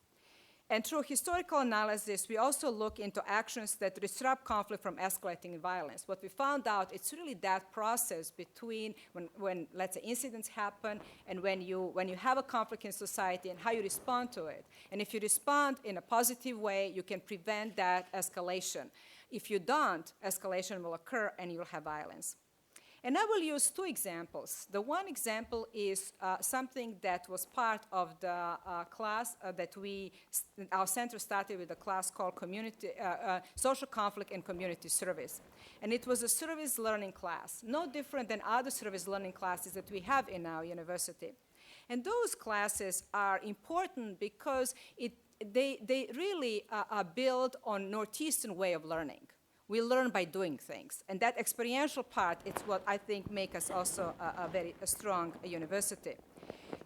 And through historical analysis, we also look into actions that disrupt conflict from escalating in violence. What we found out, it's really that process between when let's say, incidents happen and when you have a conflict in society and how you respond to it. And if you respond in a positive way, you can prevent that escalation. If you don't, escalation will occur and you'll have violence. And I will use two examples. The one example is something that was part of the class that our center started with a class called Social Conflict and Community Service. And it was a service learning class, no different than other service learning classes that we have in our university. And those classes are important because they really build on Northeastern way of learning. We learn by doing things. And that experiential part is what I think makes us also a very strong university.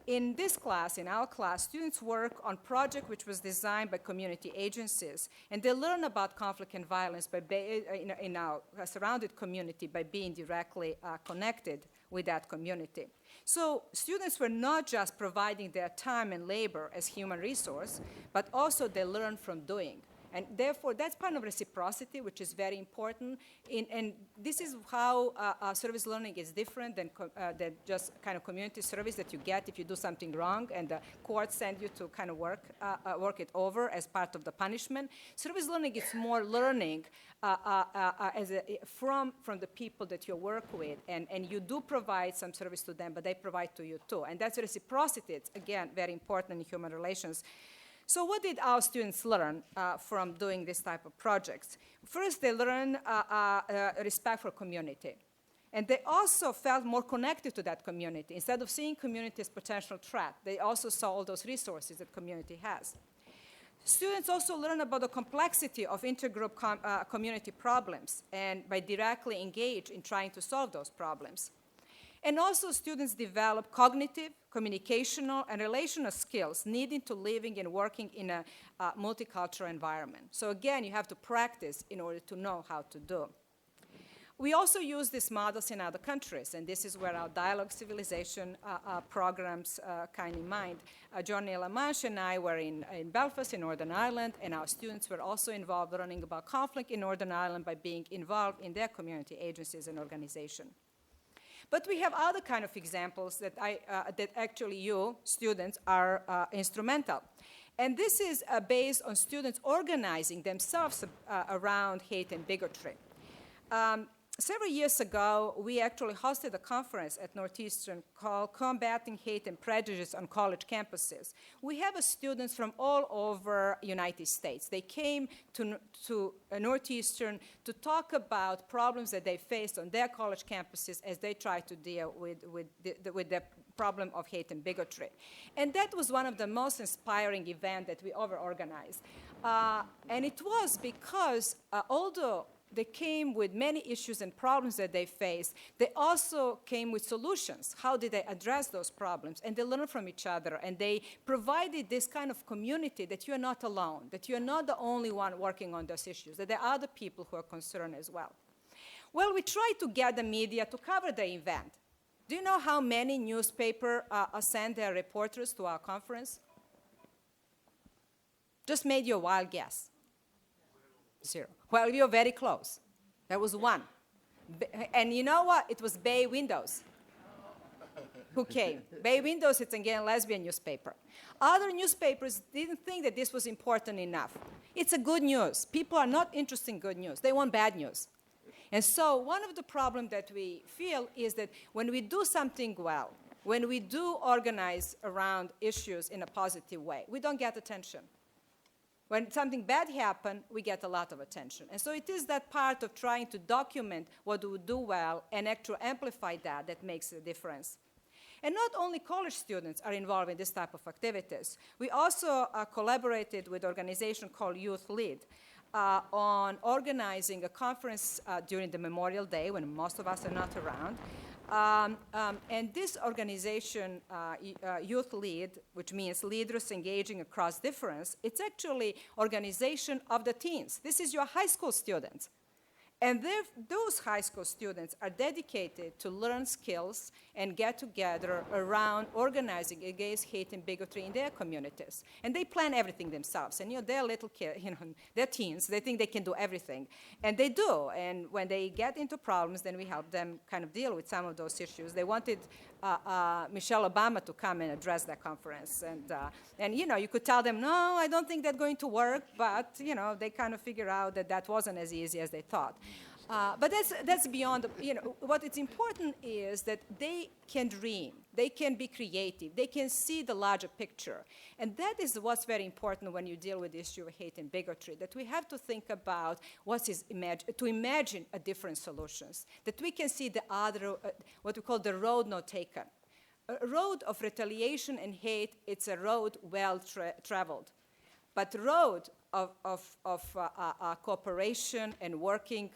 In this class, in our class, students work on a project which was designed by community agencies. And they learn about conflict and violence in our surrounded community by being directly connected with that community. So students were not just providing their time and labor as human resource, but also they learn from doing. And therefore, that's part of reciprocity, which is very important. And this is how service learning is different than just kind of community service that you get if you do something wrong and the court send you to kind of work it over as part of the punishment. Service learning is more learning from the people that you work with, and you do provide some service to them, but they provide to you too. And that's reciprocity. It's, again, very important in human relations. So what did our students learn from doing this type of projects? First, they learned respect for community. And they also felt more connected to that community. Instead of seeing community as potential threat, they also saw all those resources that community has. Students also learn about the complexity of intergroup community problems and by directly engage in trying to solve those problems. And also students develop cognitive, communicational, and relational skills needed to living and working in a multicultural environment. So again, you have to practice in order to know how to do. We also use these models in other countries, and this is where our dialogue civilization programs kind in mind. Johnny Lamanche and I were in Belfast in Northern Ireland, and our students were also involved learning about conflict in Northern Ireland by being involved in their community agencies and organizations. But we have other kind of examples that actually you, students, are instrumental. And this is based on students organizing themselves around hate and bigotry. Several years ago, we actually hosted a conference at Northeastern called Combating Hate and Prejudice on College Campuses. We have students from all over the United States. They came to Northeastern to talk about problems that they faced on their college campuses as they try to deal with the problem of hate and bigotry. And that was one of the most inspiring events that we ever organized. And it was because although they came with many issues and problems that they faced, they also came with solutions. How did they address those problems? And they learned from each other, and they provided this kind of community that you're not alone, that you're not the only one working on those issues, that there are other people who are concerned as well. Well, we tried to get the media to cover the event. Do you know how many newspapers sent their reporters to our conference? Just made you a wild guess. 0. Well, you're very close. There was 1. And you know what? It was Bay Windows who came. Bay Windows, it's again a lesbian newspaper. Other newspapers didn't think that this was important enough. It's a good news. People are not interested in good news. They want bad news. And so one of the problems that we feel is that when we do something well, when we do organize around issues in a positive way, we don't get attention. When something bad happens, we get a lot of attention. And so it is that part of trying to document what we do well and actually amplify that makes a difference. And not only college students are involved in this type of activities. We also collaborated with an organization called Youth Lead on organizing a conference during the Memorial Day when most of us are not around. And this organization, Youth Lead, which means leaders engaging across difference, it's actually organization of the teens. This is your high school students. And those high school students are dedicated to learn skills and get together around organizing against hate and bigotry in their communities. And they plan everything themselves. And they're little kids, they're teens. They think they can do everything. And they do. And when they get into problems, then we help them kind of deal with some of those issues. They wanted Michelle Obama to come and address that conference. And you could tell them, no, I don't think that's going to work. But, they kind of figure out that wasn't as easy as they thought. But that's beyond, what is important is that they can dream, they can be creative, they can see the larger picture. And that is what's very important when you deal with the issue of hate and bigotry, that we have to think about to imagine a different solutions, that we can see the other, what we call the road not taken. A road of retaliation and hate, it's a road well traveled. But the road of cooperation and working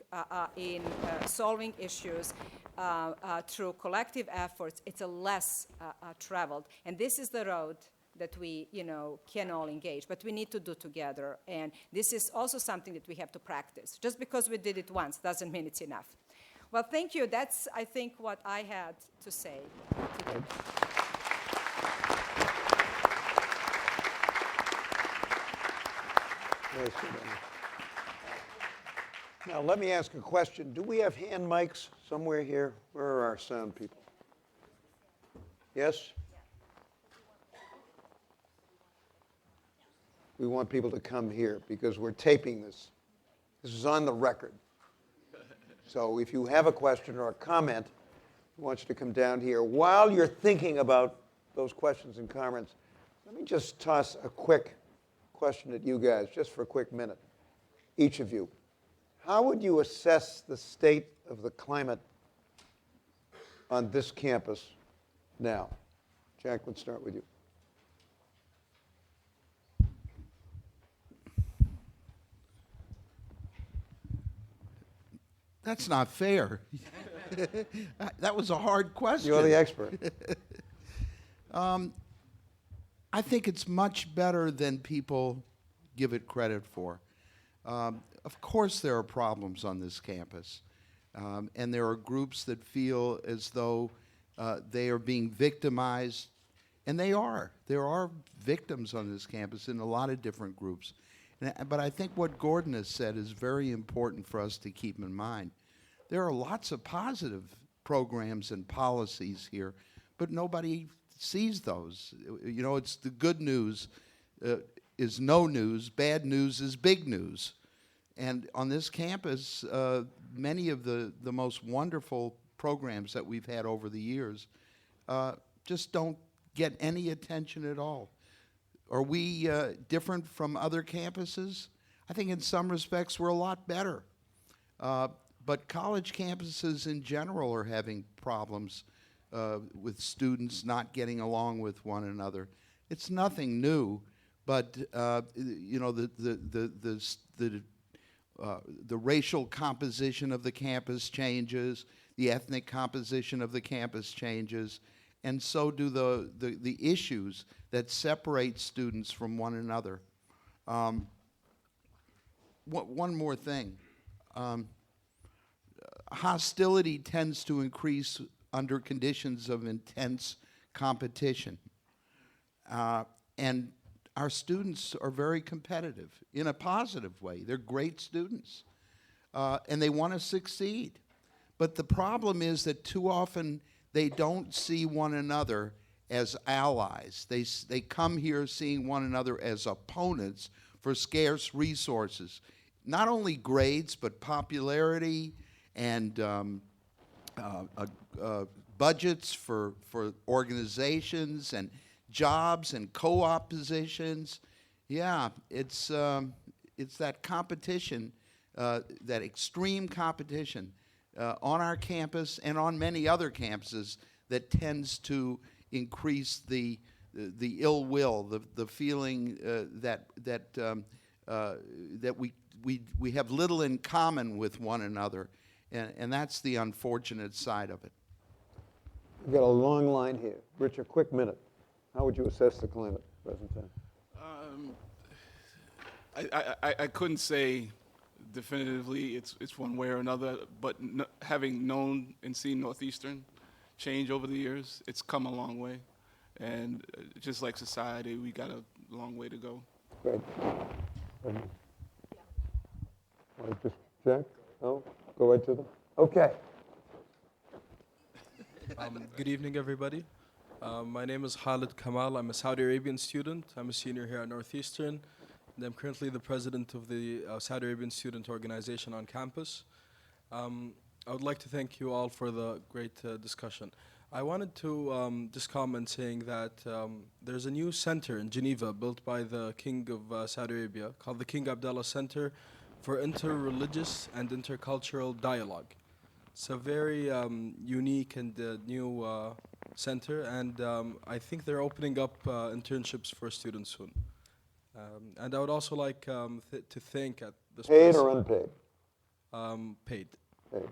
in solving issues through collective efforts, it's a less traveled. And this is the road that we, can all engage. But we need to do together. And this is also something that we have to practice. Just because we did it once doesn't mean it's enough. Well, thank you. That's, I think, what I had to say today. Yes, Gordana. Now, let me ask a question. Do we have hand mics somewhere here? Where are our sound people? Yes? We want people to come here because we're taping this. This is on the record. So if you have a question or a comment, we want you to come down here. While you're thinking about those questions and comments, let me just toss a quick question at you guys, just for a quick minute, each of you. How would you assess the state of the climate on this campus now? Jack, let's start with you. That's not fair. That was a hard question. You're the expert. I think it's much better than people give it credit for. Of course there are problems on this campus, and there are groups that feel as though they are being victimized, and they are. There are victims on this campus in a lot of different groups. But I think what Gordon has said is very important for us to keep in mind. There are lots of positive programs and policies here, but nobody sees those. You know, it's the good news is no news, bad news is big news. And on this campus, many of the most wonderful programs that we've had over the years just don't get any attention at all. Are we different from other campuses? I think in some respects we're a lot better. But college campuses in general are having problems with students not getting along with one another. It's nothing new, but you know, the racial composition of the campus changes, the ethnic composition of the campus changes, and so do the issues that separate students from one another. One more thing. Hostility tends to increase under conditions of intense competition. And our students are very competitive in a positive way. They're great students, and they want to succeed. But the problem is that too often they don't see one another as allies. They come here seeing one another as opponents for scarce resources. Not only grades, but popularity and budgets for organizations and jobs and co-op positions. Yeah, it's that competition, that extreme competition on our campus and on many other campuses that tends to increase the ill will, the feeling that we have little in common with one another, and that's the unfortunate side of it. We've got a long line here. Rich, a quick minute. How would you assess the climate at the present time? I couldn't say definitively it's one way or another, but having known and seen Northeastern change over the years, it's come a long way. And just like society, we got a long way to go. Great. Want to just check? No? Go right to them? Okay. Good evening, everybody. My name is Khalid Kamal. I'm a Saudi Arabian student. I'm a senior here at Northeastern, and I'm currently the president of the Saudi Arabian Student Organization on campus. I would like to thank you all for the great discussion. I wanted to just comment saying that there's a new center in Geneva built by the King of Saudi Arabia called the King Abdullah Center for Interreligious and Intercultural Dialogue. It's a very unique and new center, and I think they're opening up internships for students soon. And I would also like to thank at this Paid place, or unpaid? Paid. Paid.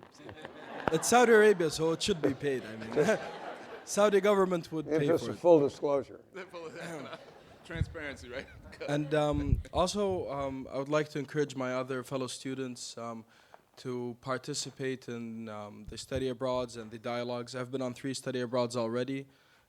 It's Saudi Arabia, so it should be paid. I mean, Saudi government would pay Interest for of it. full disclosure. Transparency, right? And also, I would like to encourage my other fellow students to participate in the study abroads and the dialogues. I've been on 3 study abroads already.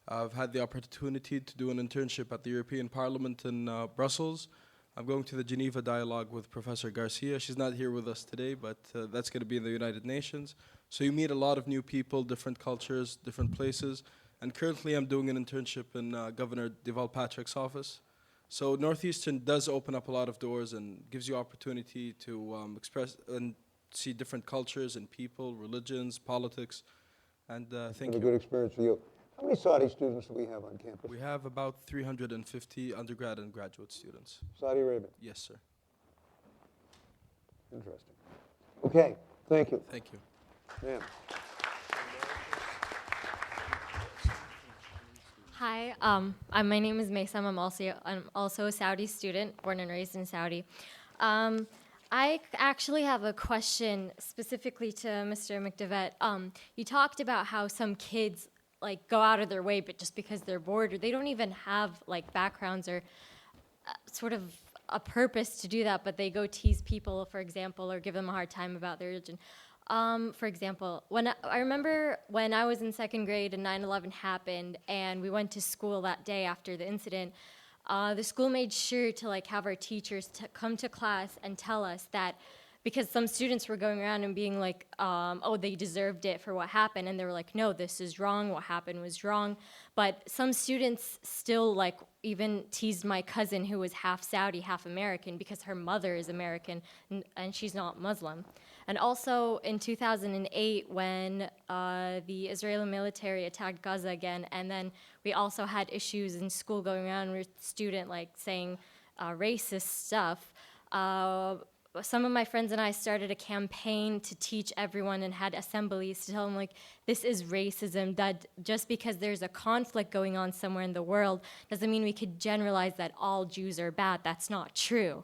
I've had the opportunity to do an internship at the European Parliament in Brussels, I'm going to the Geneva Dialogue with Professor Garcia. She's not here with us today, but that's going to be in the United Nations. So you meet a lot of new people, different cultures, different places. And currently I'm doing an internship in Governor Deval Patrick's office. So Northeastern does open up a lot of doors and gives you opportunity to express and see different cultures and people, religions, politics. And thank you. A good experience for you. How many Saudi students do we have on campus? We have about 350 undergrad and graduate students. Saudi Arabia. Yes, sir. Interesting. Okay, thank you. Thank you. Ma'am. Hi, my name is Maysam. I'm also a Saudi student, born and raised in Saudi. I actually have a question specifically to Mr. McDevic. You talked about how some kids like go out of their way, but just because they're bored, or they don't even have like backgrounds or sort of a purpose to do that, but they go tease people, for example, or give them a hard time about their religion. For example, I remember when I was in second grade and 9/11 happened, and we went to school that day after the incident. The school made sure to like have our teachers come to class and tell us that, because some students were going around and being like, oh, they deserved it for what happened, and they were like, no, this is wrong, what happened was wrong. But some students still like even teased my cousin, who was half Saudi, half American, because her mother is American and she's not Muslim. And also in 2008, when the Israeli military attacked Gaza again, and then we also had issues in school going around with student like saying racist stuff, some of my friends and I started a campaign to teach everyone and had assemblies to tell them, like, this is racism, that just because there's a conflict going on somewhere in the world doesn't mean we could generalize that all Jews are bad. That's not true.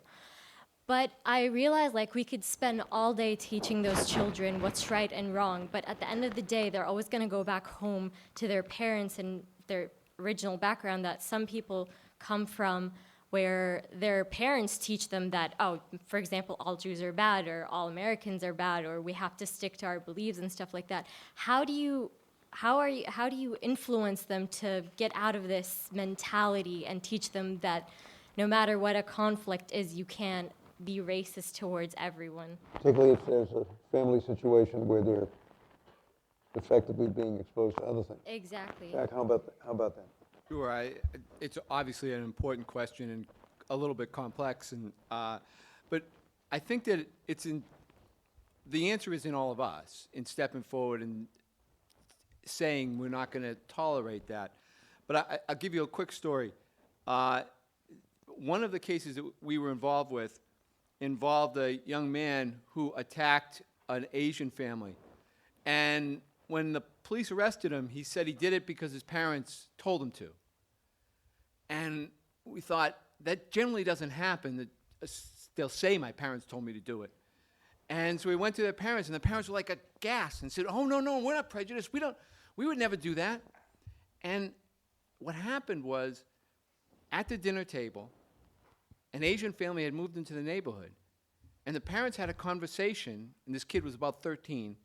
But I realized, like, we could spend all day teaching those children what's right and wrong, but at the end of the day, they're always going to go back home to their parents and their original background that some people come from, where their parents teach them that, oh, for example, all Jews are bad, or all Americans are bad, or we have to stick to our beliefs and stuff like that. How do you influence them to get out of this mentality and teach them that no matter what a conflict is, you can't be racist towards everyone? Particularly if there's a family situation where they're effectively being exposed to other things. Exactly. Jack, how about that? Sure. It's obviously an important question and a little bit complex, and but I think that the answer is in all of us, in stepping forward and saying we're not going to tolerate that. But I'll give you a quick story. One of the cases that we were involved with involved a young man who attacked an Asian family, and when the police arrested him, he said he did it because his parents told him to. And we thought, that generally doesn't happen. That they'll say, my parents told me to do it. And so we went to their parents, and the parents were like aghast and said, oh, no, we're not prejudiced. We would never do that. And what happened was, at the dinner table, an Asian family had moved into the neighborhood. And the parents had a conversation, and this kid was about 13,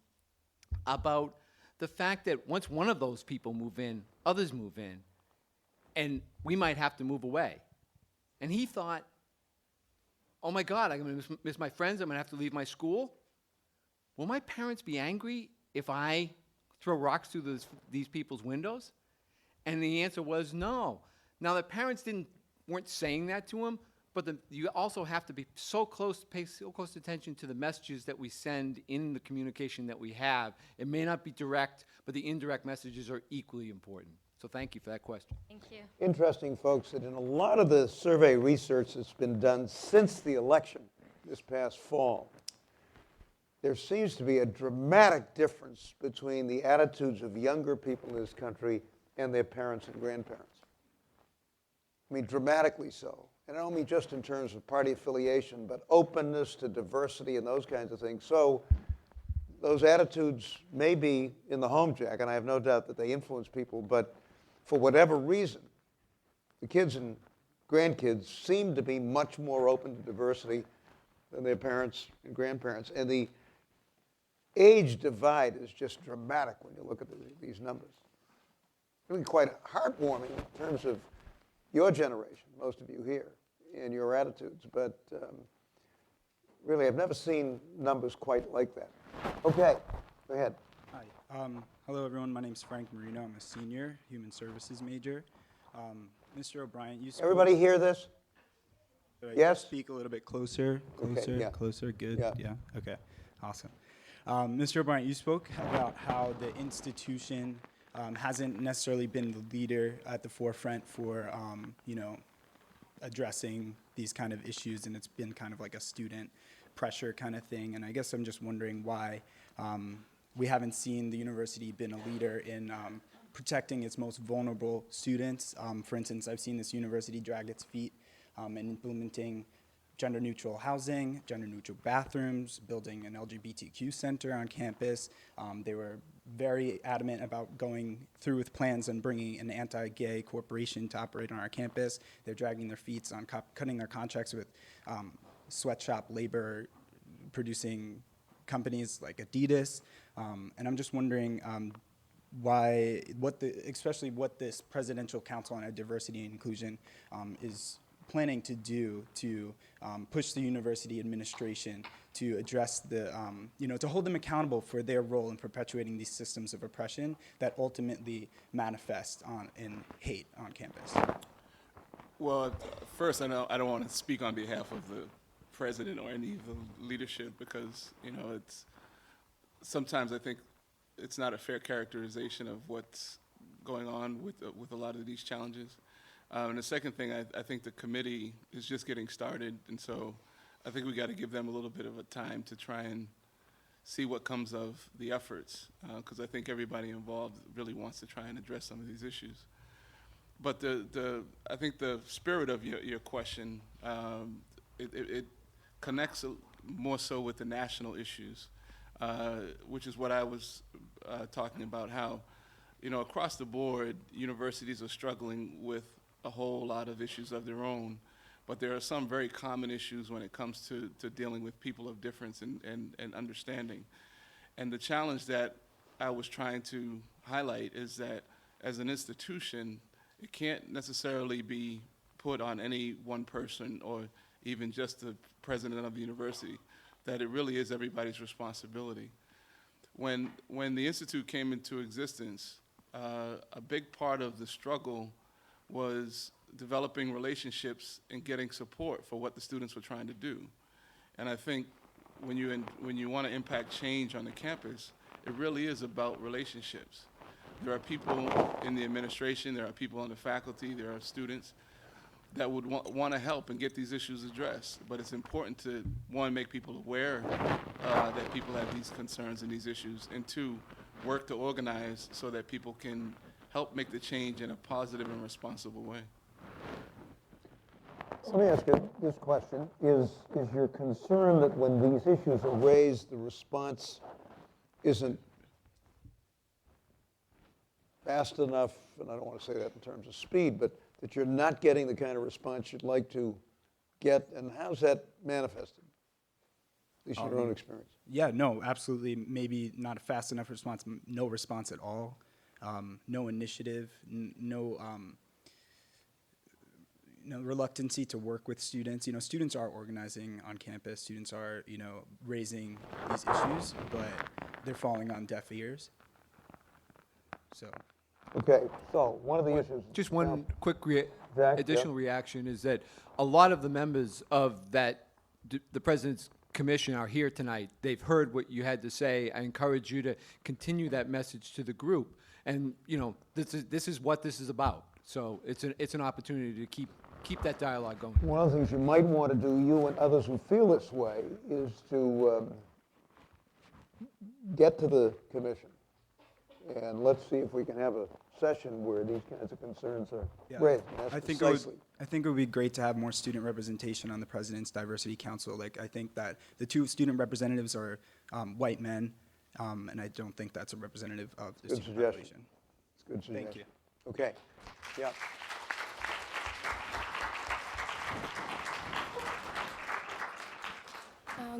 about the fact that once one of those people move in, others move in, and we might have to move away. And he thought, oh my God, I'm going to miss my friends, I'm going to have to leave my school. Will my parents be angry if I throw rocks through these people's windows? And the answer was no. Now, the parents weren't saying that to him, but you also have to be pay so close attention to the messages that we send in the communication that we have. It may not be direct, but the indirect messages are equally important. So thank you for that question. Thank you. Interesting, folks, that in a lot of the survey research that's been done since the election this past fall, there seems to be a dramatic difference between the attitudes of younger people in this country and their parents and grandparents. I mean, dramatically so. And I don't mean just in terms of party affiliation, but openness to diversity and those kinds of things. So those attitudes may be in the home, Jack, and I have no doubt that they influence people, but for whatever reason, the kids and grandkids seem to be much more open to diversity than their parents and grandparents. And the age divide is just dramatic when you look at these numbers. Really quite heartwarming in terms of your generation, most of you here. in your attitudes, but really, I've never seen numbers quite like that. Okay, go ahead. Hi. Hello, everyone. My name's Frank Marino. I'm a senior human services major. Mr. O'Brien, you spoke. Everybody hear this? Should I Yes? speak a little bit closer? yeah. Closer. Good. Yeah. Okay. Awesome. Mr. O'Brien, you spoke about how the institution hasn't necessarily been the leader at the forefront for, addressing these kind of issues, and it's been kind of like a student pressure kind of thing. And I guess I'm just wondering why we haven't seen the university been a leader in protecting its most vulnerable students. For instance, I've seen this university drag its feet in implementing gender-neutral housing, gender-neutral bathrooms, building an LGBTQ center on campus. They were very adamant about going through with plans on bringing an anti-gay corporation to operate on our campus. They're dragging their feet on cutting their contracts with sweatshop labor producing companies like Adidas. And I'm just wondering especially what this Presidential Council on Diversity and Inclusion is planning to do to push the university administration to address to hold them accountable for their role in perpetuating these systems of oppression that ultimately manifest in hate on campus. Well, first, I don't want to speak on behalf of the president or any of the leadership because, it's sometimes I think it's not a fair characterization of what's going on with a lot of these challenges. And the second thing, I think the committee is just getting started, and so I think we got to give them a little bit of a time to try and see what comes of the efforts, because I think everybody involved really wants to try and address some of these issues. But I think the spirit of your question, it connects more so with the national issues, which is what I was talking about, how, across the board, universities are struggling with a whole lot of issues of their own, but there are some very common issues when it comes to dealing with people of difference and understanding. And the challenge that I was trying to highlight is that as an institution, it can't necessarily be put on any one person or even just the president of the university, that it really is everybody's responsibility. When the Institute came into existence, a big part of the struggle was developing relationships and getting support for what the students were trying to do. And I think when you want to impact change on the campus, it really is about relationships. There are people in the administration, there are people on the faculty, there are students that would want to help and get these issues addressed. But it's important to, one, make people aware that people have these concerns and these issues, and two, work to organize so that people can help make the change in a positive and responsible way. Let me ask you this question. Is your concern that when these issues are raised, the response isn't fast enough, and I don't want to say that in terms of speed, but that you're not getting the kind of response you'd like to get, and how's that manifested? At least in your own experience. Yeah, no, absolutely. Maybe not a fast enough response, no response at all, no initiative, no reluctancy to work with students. Students are organizing on campus. Students are, raising these issues, but they're falling on deaf ears. So. Okay, so one of the issues. Just one quick Zach, additional reaction is that a lot of the members of the President's Commission are here tonight. They've heard what you had to say. I encourage you to continue that message to the group. And this is what this is about. So it's an opportunity to keep that dialogue going. One of the things you might want to do, you and others who feel this way, is to get to the commission. And let's see if we can have a session where these kinds of concerns are raised. I think it would be great to have more student representation on the President's Diversity Council. I think that the two student representatives are white men, and I don't think that's a representative of the student population. It's a good suggestion. Thank you. Okay. Yeah.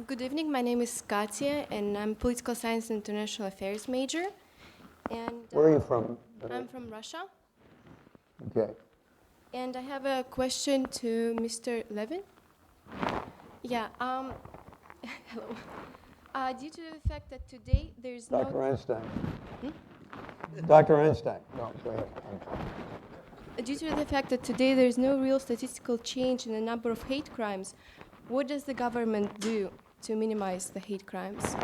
Good evening. My name is Katya, and I'm Political Science and International Affairs major. And Where are you from? I'm from Russia. Okay. And I have a question to Mr. Levin. Yeah, hello. Due to the fact that today there's no... Dr. Einstein. Dr. Einstein. No, go ahead. Due to the fact that today there's no real statistical change in the number of hate crimes, what does the government do to minimize the hate crimes?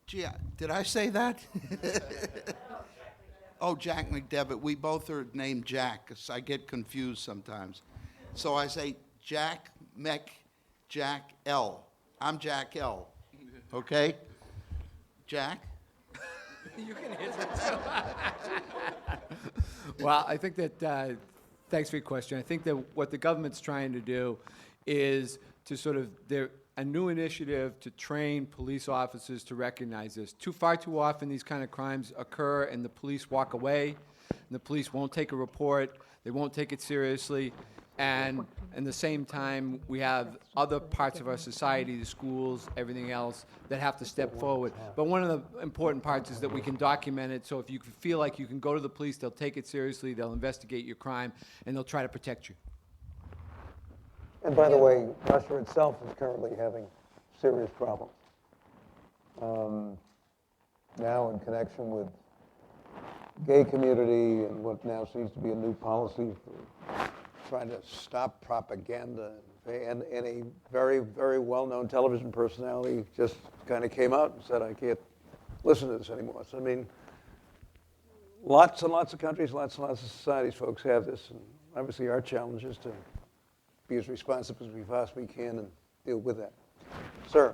Gee, did I say that? Oh, Jack McDevic. We both are named Jack, 'cause I get confused sometimes. So I say Jack Jack L. I'm Jack L. Okay? Jack? You can answer it. Well, I think that, thanks for your question. I think that what the government's trying to do is to sort of, a new initiative to train police officers to recognize this. Far too often these kind of crimes occur and the police walk away, and the police won't take a report, they won't take it seriously, and at the same time we have other parts of our society, the schools, everything else, that have to step forward. But one of the important parts is that we can document it, so if you feel like you can go to the police, they'll take it seriously, they'll investigate your crime, and they'll try to protect you. And by the way, Russia itself is currently having serious problems. Now in connection with gay community and what now seems to be a new policy for trying to stop propaganda. And a very, very well-known television personality just kind of came out and said, I can't listen to this anymore. So, I mean, lots and lots of countries, lots and lots of societies, folks, have this. And obviously our challenge is to be as responsive as we possibly can and deal with that. Sir.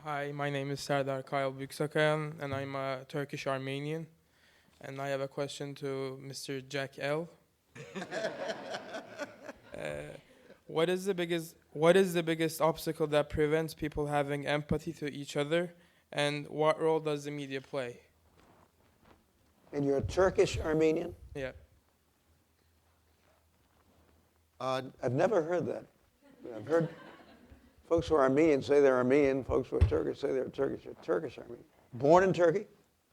Hi, my name is Serdar Kyle Büksakan, and I'm a Turkish Armenian. And I have a question to Mr. Jack L. What is the biggest obstacle that prevents people having empathy to each other, and what role does the media play? And you're a Turkish Armenian? Yeah. I've never heard that. I've heard folks who are Armenian say they're Armenian. Folks who are Turkish say they're Turkish. You're Turkish Armenian. Born in Turkey?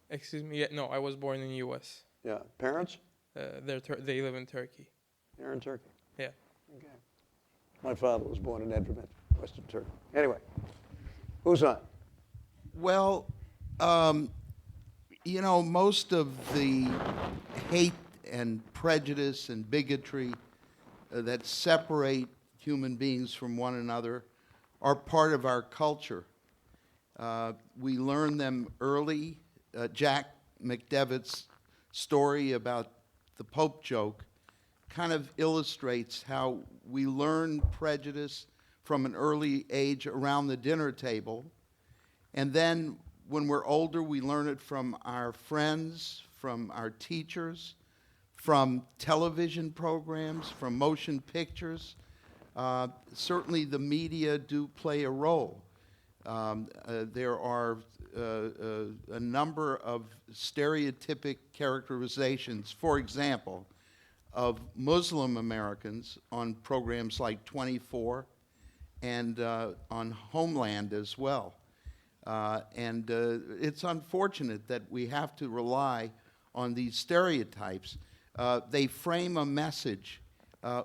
Excuse me. Yeah, no, I was born in the U.S. Yeah. Parents? They live in Turkey. They're in Turkey? Yeah. Okay. My father was born in Edremit, western Turkey. Anyway, who's on? Well, you know, most of the hate and prejudice and bigotry that separate human beings from one another are part of our culture. We learn them early. Jack McDevic's story about the Pope joke kind of illustrates how we learn prejudice from an early age around the dinner table. And then when we're older, we learn it from our friends, from our teachers, from television programs, from motion pictures. Certainly the media do play a role. There are a number of stereotypic characterizations, for example, of Muslim Americans on programs like 24 and on Homeland as well. And it's unfortunate that we have to rely on these stereotypes. They frame a message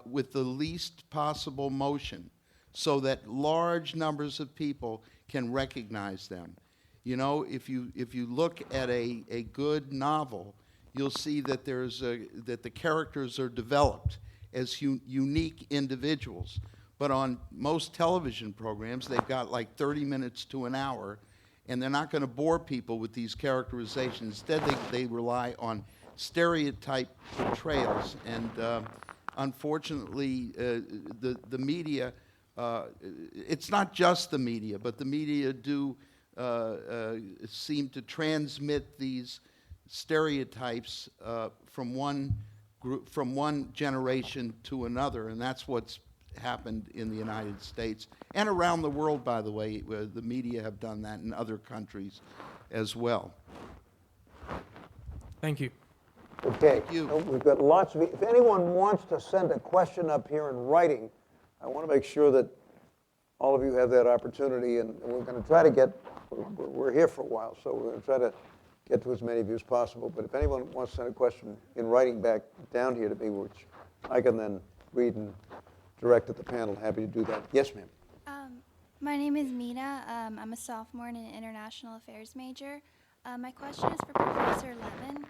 with the least possible motion so that large numbers of people can recognize them. You know, if you look at a good novel, you'll see that that the characters are developed as unique individuals. But on most television programs, they've got like 30 minutes to an hour, and they're not going to bore people with these characterizations. Instead, they rely on stereotype portrayals. And unfortunately, the media, it's not just the media, but the media do seem to transmit these stereotypes from one generation to another, and that's what's happened in the United States and around the world, by the way. The media have done that in other countries as well. Thank you. Okay. Thank you. We've got lots of. If anyone wants to send a question up here in writing, I want to make sure that all of you have that opportunity, and we're going to try to get. We're here for a while, so we're going to try to get to as many of you as possible. But if anyone wants to send a question in writing back down here to me, which I can then read and direct at the panel, happy to do that. Yes, ma'am. My name is Mina. I'm a sophomore and an international affairs major. My question is for Professor Levin.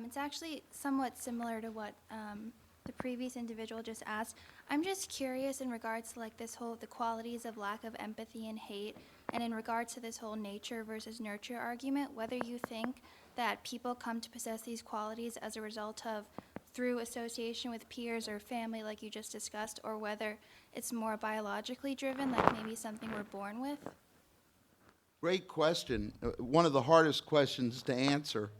It's actually somewhat similar to what the previous individual just asked. I'm just curious in regards to like this whole, the qualities of lack of empathy and hate, and in regards to this whole nature versus nurture argument, whether you think that people come to possess these qualities as a result of through association with peers or family like you just discussed, or whether it's more biologically driven, like maybe something we're born with? Great question. One of the hardest questions to answer.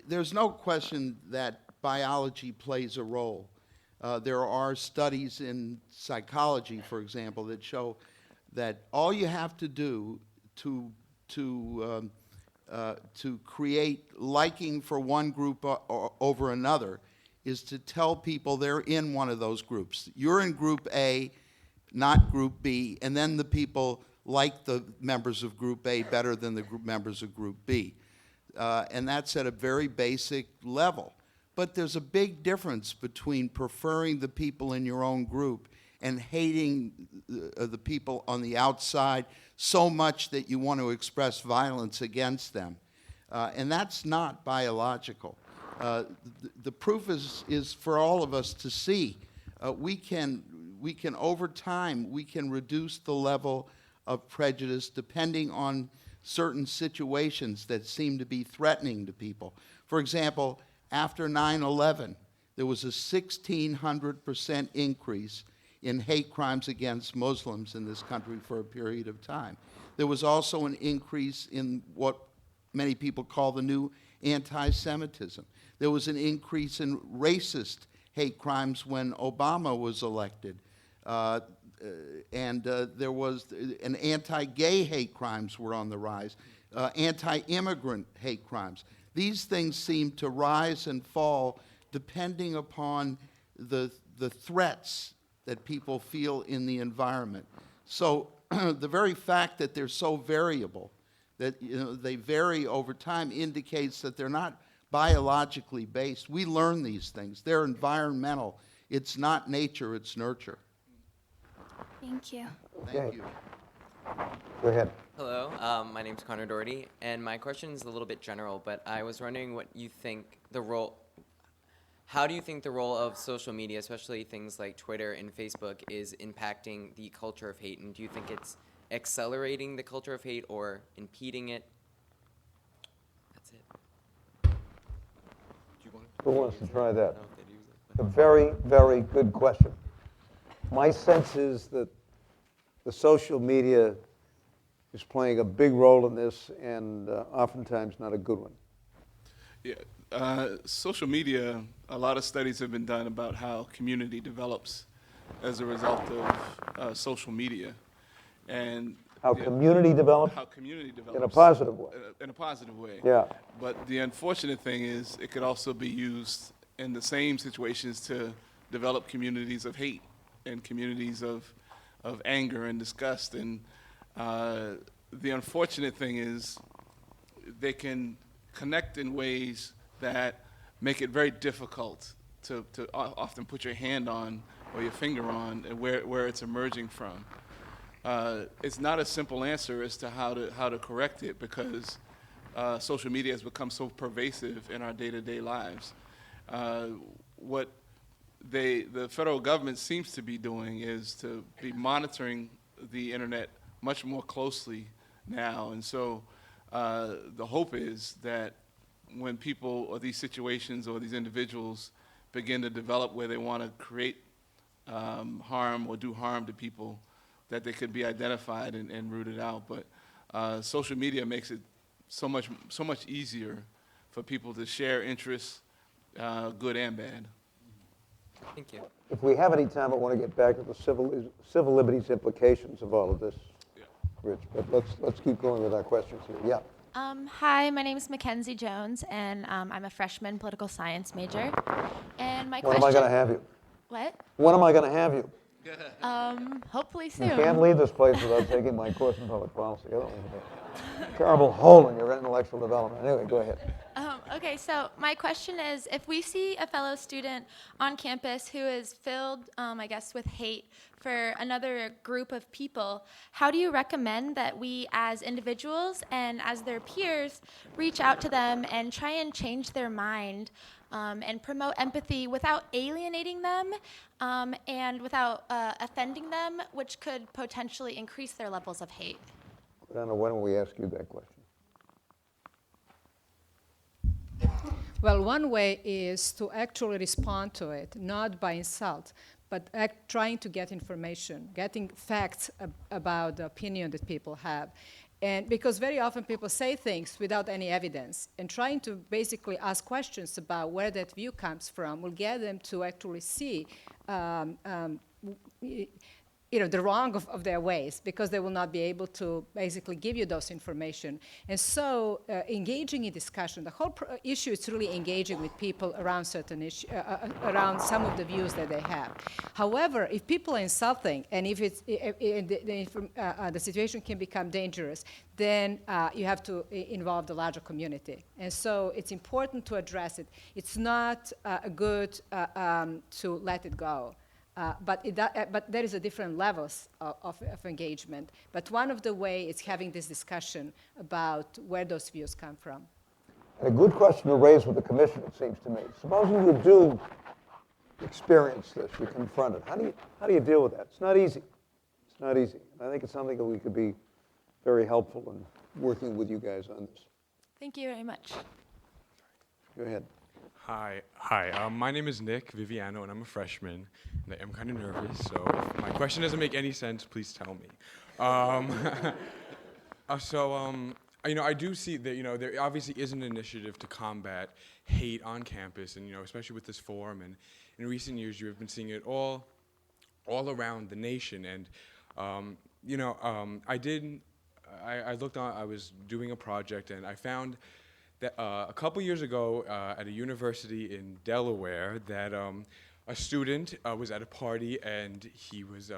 There's no question that biology plays a role. There are studies in psychology, for example, that show that all you have to do to create liking for one group over another is to tell people they're in one of those groups. You're in group A, not group B, and then the people like the members of group A better than the members of group B. And that's at a very basic level. But there's a big difference between preferring the people in your own group and hating the people on the outside so much that you want to express violence against them. And that's not biological. The proof is for all of us to see. We can over time, we can reduce the level of prejudice depending on certain situations that seem to be threatening to people. For example, after 9/11, there was a 1,600% increase in hate crimes against Muslims in this country for a period of time. There was also an increase in what many people call the new anti-Semitism. There was an increase in racist hate crimes when Obama was elected. And there was an anti-gay hate crimes were on the rise, anti-immigrant hate crimes. These things seem to rise and fall depending upon the threats that people feel in the environment. So the very fact that they're so variable, that they vary over time, indicates that they're not biologically based. We learn these things. They're environmental. It's not nature, it's nurture. Thank you. Thank you. Go ahead. Hello, my name's Connor Doherty, and my question is a little bit general, but I was wondering what you think how do you think the role of social media, especially things like Twitter and Facebook, is impacting the culture of hate, and do you think it's accelerating the culture of hate or impeding it? That's it. Who wants to try that? A very, very good question. My sense is that the social media is playing a big role in this, and oftentimes not a good one. Yeah, social media, a lot of studies have been done about how community develops as a result of social media. And how community develops? How community develops. In a positive way. In a positive way. Yeah. But the unfortunate thing is it could also be used in the same situations to develop communities of hate and communities of anger and disgust. And the unfortunate thing is they can connect in ways that make it very difficult to often put your hand on or your finger on where it's emerging from. It's not a simple answer as to how to correct it, because social media has become so pervasive in our day-to-day lives. What the federal government seems to be doing is to be monitoring the internet much more closely now, and so the hope is that when people or these situations or these individuals begin to develop where they want to create harm or do harm to people, that they could be identified and rooted out. But social media makes it so much easier for people to share interests, good and bad. Thank you. If we have any time, I want to get back to the civil liberties implications of all of this, Rich. But let's keep going with our questions here. Yeah. Hi, my name is Mackenzie Jones, and I'm a freshman political science major. And my When question... am I going to have you? What? When am I going to have you? Hopefully You soon. can't leave this place without taking my course in public policy. I don't want a terrible hole in your intellectual development. Anyway, go ahead. Okay, so my question is, if we see a fellow student on campus who is filled, I guess, with hate for another group of people, how do you recommend that we as individuals and as their peers reach out to them and try and change their mind and promote empathy without alienating them and without offending them, which could potentially increase their levels of hate? Gordana, why don't we ask you that question? Well, one way is to actually respond to it, not by insult, but trying to get information, getting facts about the opinion that people have. And because very often people say things without any evidence, and trying to basically ask questions about where that view comes from will get them to actually see the wrong of their ways, because they will not be able to basically give you those information. And so engaging in discussion, the whole issue is really engaging with people around certain around some of the views that they have. However, if people are insulting, and if the situation can become dangerous, then you have to involve the larger community. And so it's important to address it. It's not good to let it go. But there is a different levels of engagement. But one of the ways is having this discussion about where those views come from. And a good question to raise with the commission, it seems to me. Supposing you do experience this, you confront it. How do you deal with that? It's not easy. It's not easy. I think it's something that we could be very helpful in working with you guys on this. Thank you very much. Go ahead. Hi. My name is Nick Viviano, and I'm a freshman. And I'm kind of nervous, so if my question doesn't make any sense, please tell me. I do see that there obviously is an initiative to combat hate on campus, and especially with this forum. And in recent years, you have been seeing it all around the nation. And I looked on. I was doing a project, and I found that a couple years ago at a university in Delaware that a student was at a party, and he was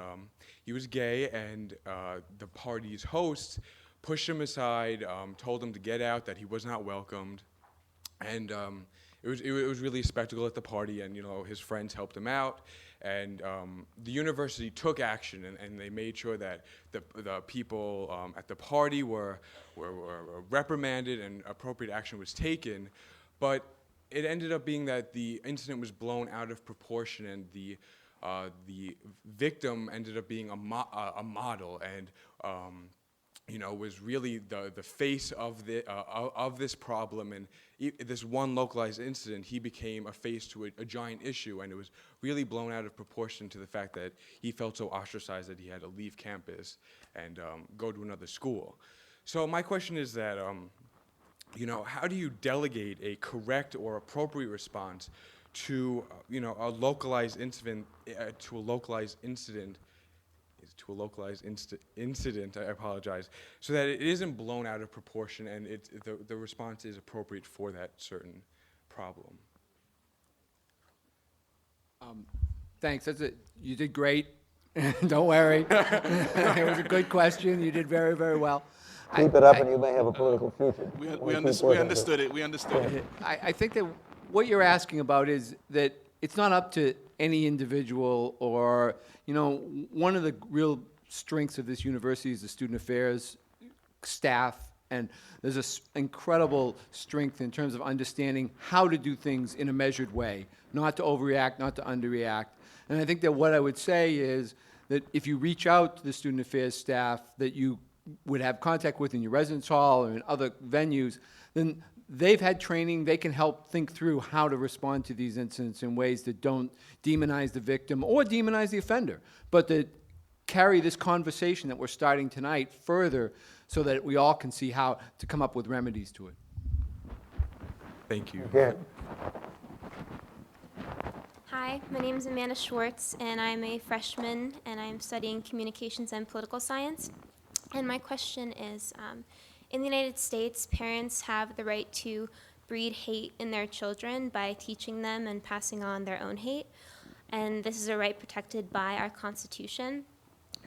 gay, and the party's host pushed him aside, told him to get out, that he was not welcomed, and it was really a spectacle at the party, and his friends helped him out, and the university took action, and they made sure that the people at the party were reprimanded and appropriate action was taken, but it ended up being that the incident was blown out of proportion, and the victim ended up being a model, and was really the face of this problem. And this one localized incident, he became a face to a giant issue, and it was really blown out of proportion to the fact that he felt so ostracized that he had to leave campus and go to another school. So my question is that, how do you delegate a correct or appropriate response to, a localized incident, I apologize, so that it isn't blown out of proportion and the response is appropriate for that certain problem? Thanks. You did great. Don't worry. It was a good question. You did very, very well. Keep it up, and you may have a political future. We understood it. We understood it. I think that what you're asking about is that it's not up to any individual or, one of the real strengths of this university is the student affairs staff, and there's an incredible strength in terms of understanding how to do things in a measured way, not to overreact, not to underreact. And I think that what I would say is that if you reach out to the student affairs staff that you would have contact with in your residence hall or in other venues, then they've had training. They can help think through how to respond to these incidents in ways that don't demonize the victim or demonize the offender, but that carry this conversation that we're starting tonight further so that we all can see how to come up with remedies to it. Thank you. Okay. Hi, my name is Amanda Schwartz, and I'm a freshman, and I'm studying communications and political science. And my question is, in the United States, parents have the right to breed hate in their children by teaching them and passing on their own hate. and this is a right protected by our Constitution.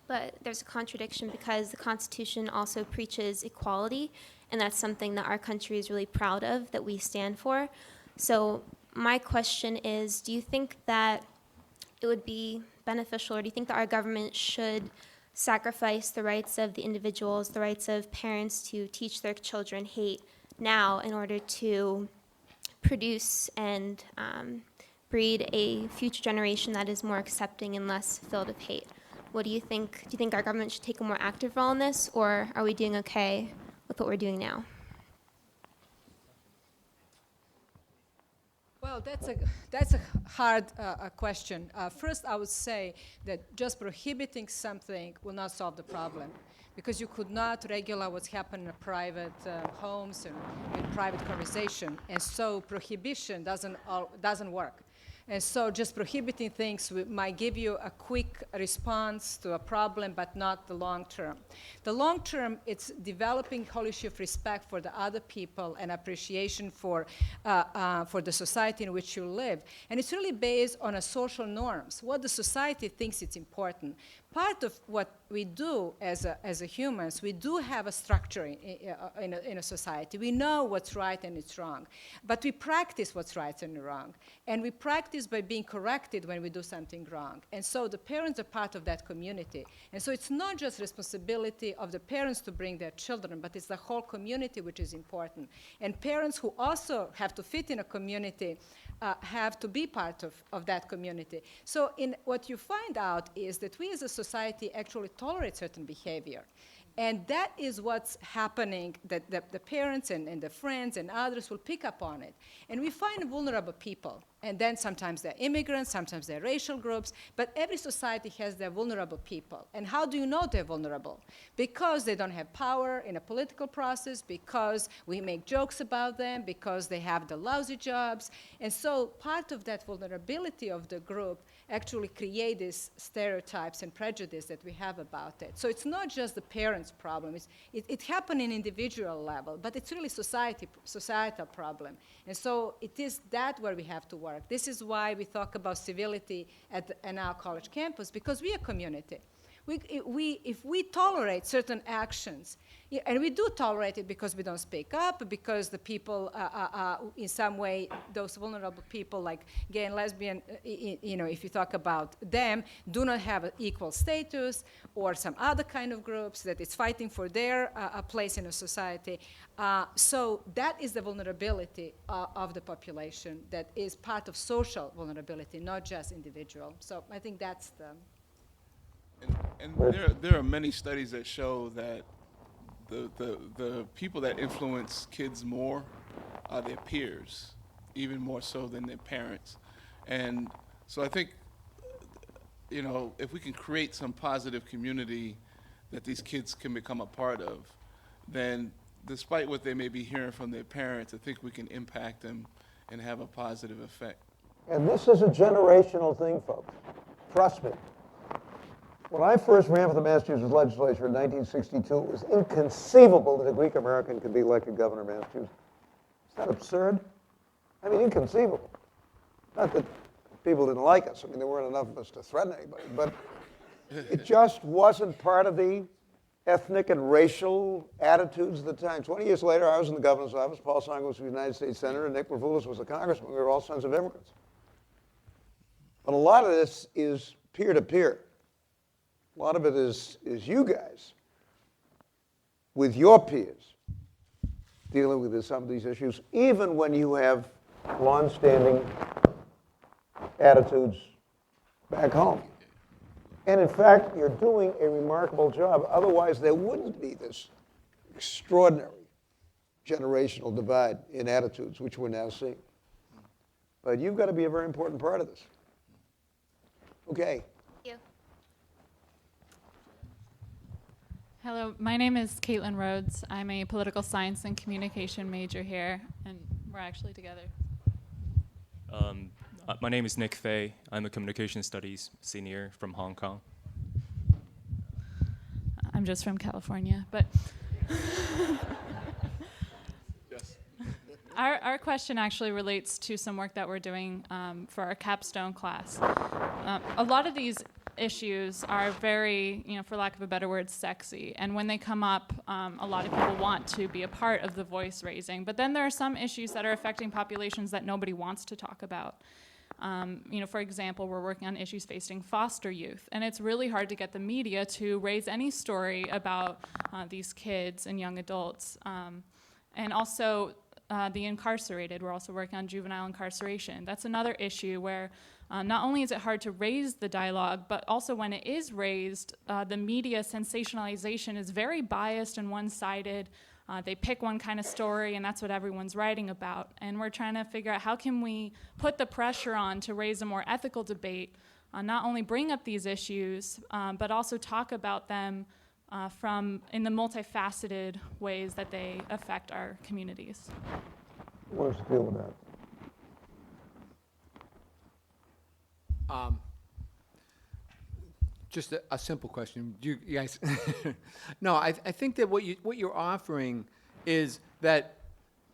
But there's a contradiction because the Constitution also preaches equality, and that's something that our country is really proud of, that we stand for. So my question is, do you think that it would be beneficial, or do you think that our government should sacrifice the rights of the individuals, the rights of parents to teach their children hate now in order to produce and breed a future generation that is more accepting and less filled with hate? What do you think? Do you think our government should take a more active role in this, or are we doing okay with what we're doing now? Well, that's a hard question. First, I would say that just prohibiting something will not solve the problem, because you could not regulate what's happening in private homes and in private conversation, and so prohibition doesn't work. And so just prohibiting things might give you a quick response to a problem, but not the long term. The long term, it's developing whole issue of respect for the other people and appreciation for the society in which you live. And it's really based on a social norms, what the society thinks it's important. Part of what we do as a humans, we do have a structure in a society. We know what's right and it's wrong, but we practice what's right and wrong. And we practice by being corrected when we do something wrong. And so the parents are part of that community. And so it's not just responsibility of the parents to bring their children, but it's the whole community which is important. And parents who also have to fit in a community have to be part of that community. So what you find out is that we as a society actually tolerate certain behavior. And that is what's happening, that the parents and the friends and others will pick up on it. And we find vulnerable people. And then sometimes they're immigrants, sometimes they're racial groups, but every society has their vulnerable people. And how do you know they're vulnerable? Because they don't have power in a political process, because we make jokes about them, because they have the lousy jobs. And so part of that vulnerability of the group actually create these stereotypes and prejudice that we have about it. So it's not just the parents' problem. It happens in individual level, but it's really societal problem. And so it is that where we have to work. This is why we talk about civility at our college campus, because we are a community. If we tolerate certain actions, and we do tolerate it because we don't speak up, because the people, in some way, those vulnerable people like gay and lesbian, if you talk about them, do not have an equal status, or some other kind of groups that is fighting for their place in a society. So that is the vulnerability of the population that is part of social vulnerability, not just individual. So I think that's the... And there are many studies that show that the people that influence kids more are their peers, even more so than their parents. And so I think, if we can create some positive community that these kids can become a part of, then despite what they may be hearing from their parents, I think we can impact them and have a positive effect. And this is a generational thing, folks. Trust me. When I first ran for the Massachusetts legislature in 1962, it was inconceivable that a Greek American could be elected governor of Massachusetts. Is that absurd? I mean, inconceivable. Not that people didn't like us. I mean, there weren't enough of us to threaten anybody. But it just wasn't part of the ethnic and racial attitudes of the time. 20 years later, I was in the governor's office. Paul Songer was the United States Senator, and Nick Mervoulis was a congressman. We were all sons of immigrants. But a lot of this is peer-to-peer. A lot of it is you guys with your peers dealing with some of these issues, even when you have long-standing attitudes back home. And in fact, you're doing a remarkable job. Otherwise, there wouldn't be this extraordinary generational divide in attitudes, which we're now seeing. But you've got to be a very important part of this. Okay. Hello, my name is Caitlin Rhodes. I'm a political science and communication major here, and we're actually together. My name is Nick Fay. I'm a communication studies senior from Hong Kong. I'm just from California, but Yes. Our question actually relates to some work that we're doing for our capstone class. A lot of these issues are very, for lack of a better word, sexy. And when they come up, a lot of people want to be a part of the voice raising. But then there are some issues that are affecting populations that nobody wants to talk about. For example, we're working on issues facing foster youth, and it's really hard to get the media to raise any story about these kids and young adults. And also the incarcerated. We're also working on juvenile incarceration. That's another issue where not only is it hard to raise the dialogue, but also when it is raised, the media sensationalization is very biased and one-sided. They pick one kind of story, and that's what everyone's writing about. And we're trying to figure out how can we put the pressure on to raise a more ethical debate, not only bring up these issues, but also talk about them in the multifaceted ways that they affect our communities. What does it feel with that? Just a simple question. Do you guys? No, I think that what you're offering is that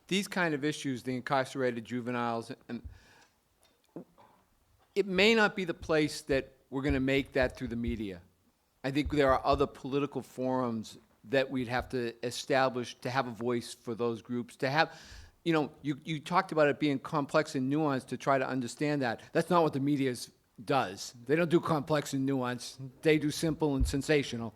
these kind of issues, the incarcerated juveniles, and it may not be the place that we're going to make that through the media. I think there are other political forums that we'd have to establish to have a voice for those groups, to have, you talked about it being complex and nuanced to try to understand that. That's not what the media does. They don't do complex and nuanced. They do simple and sensational.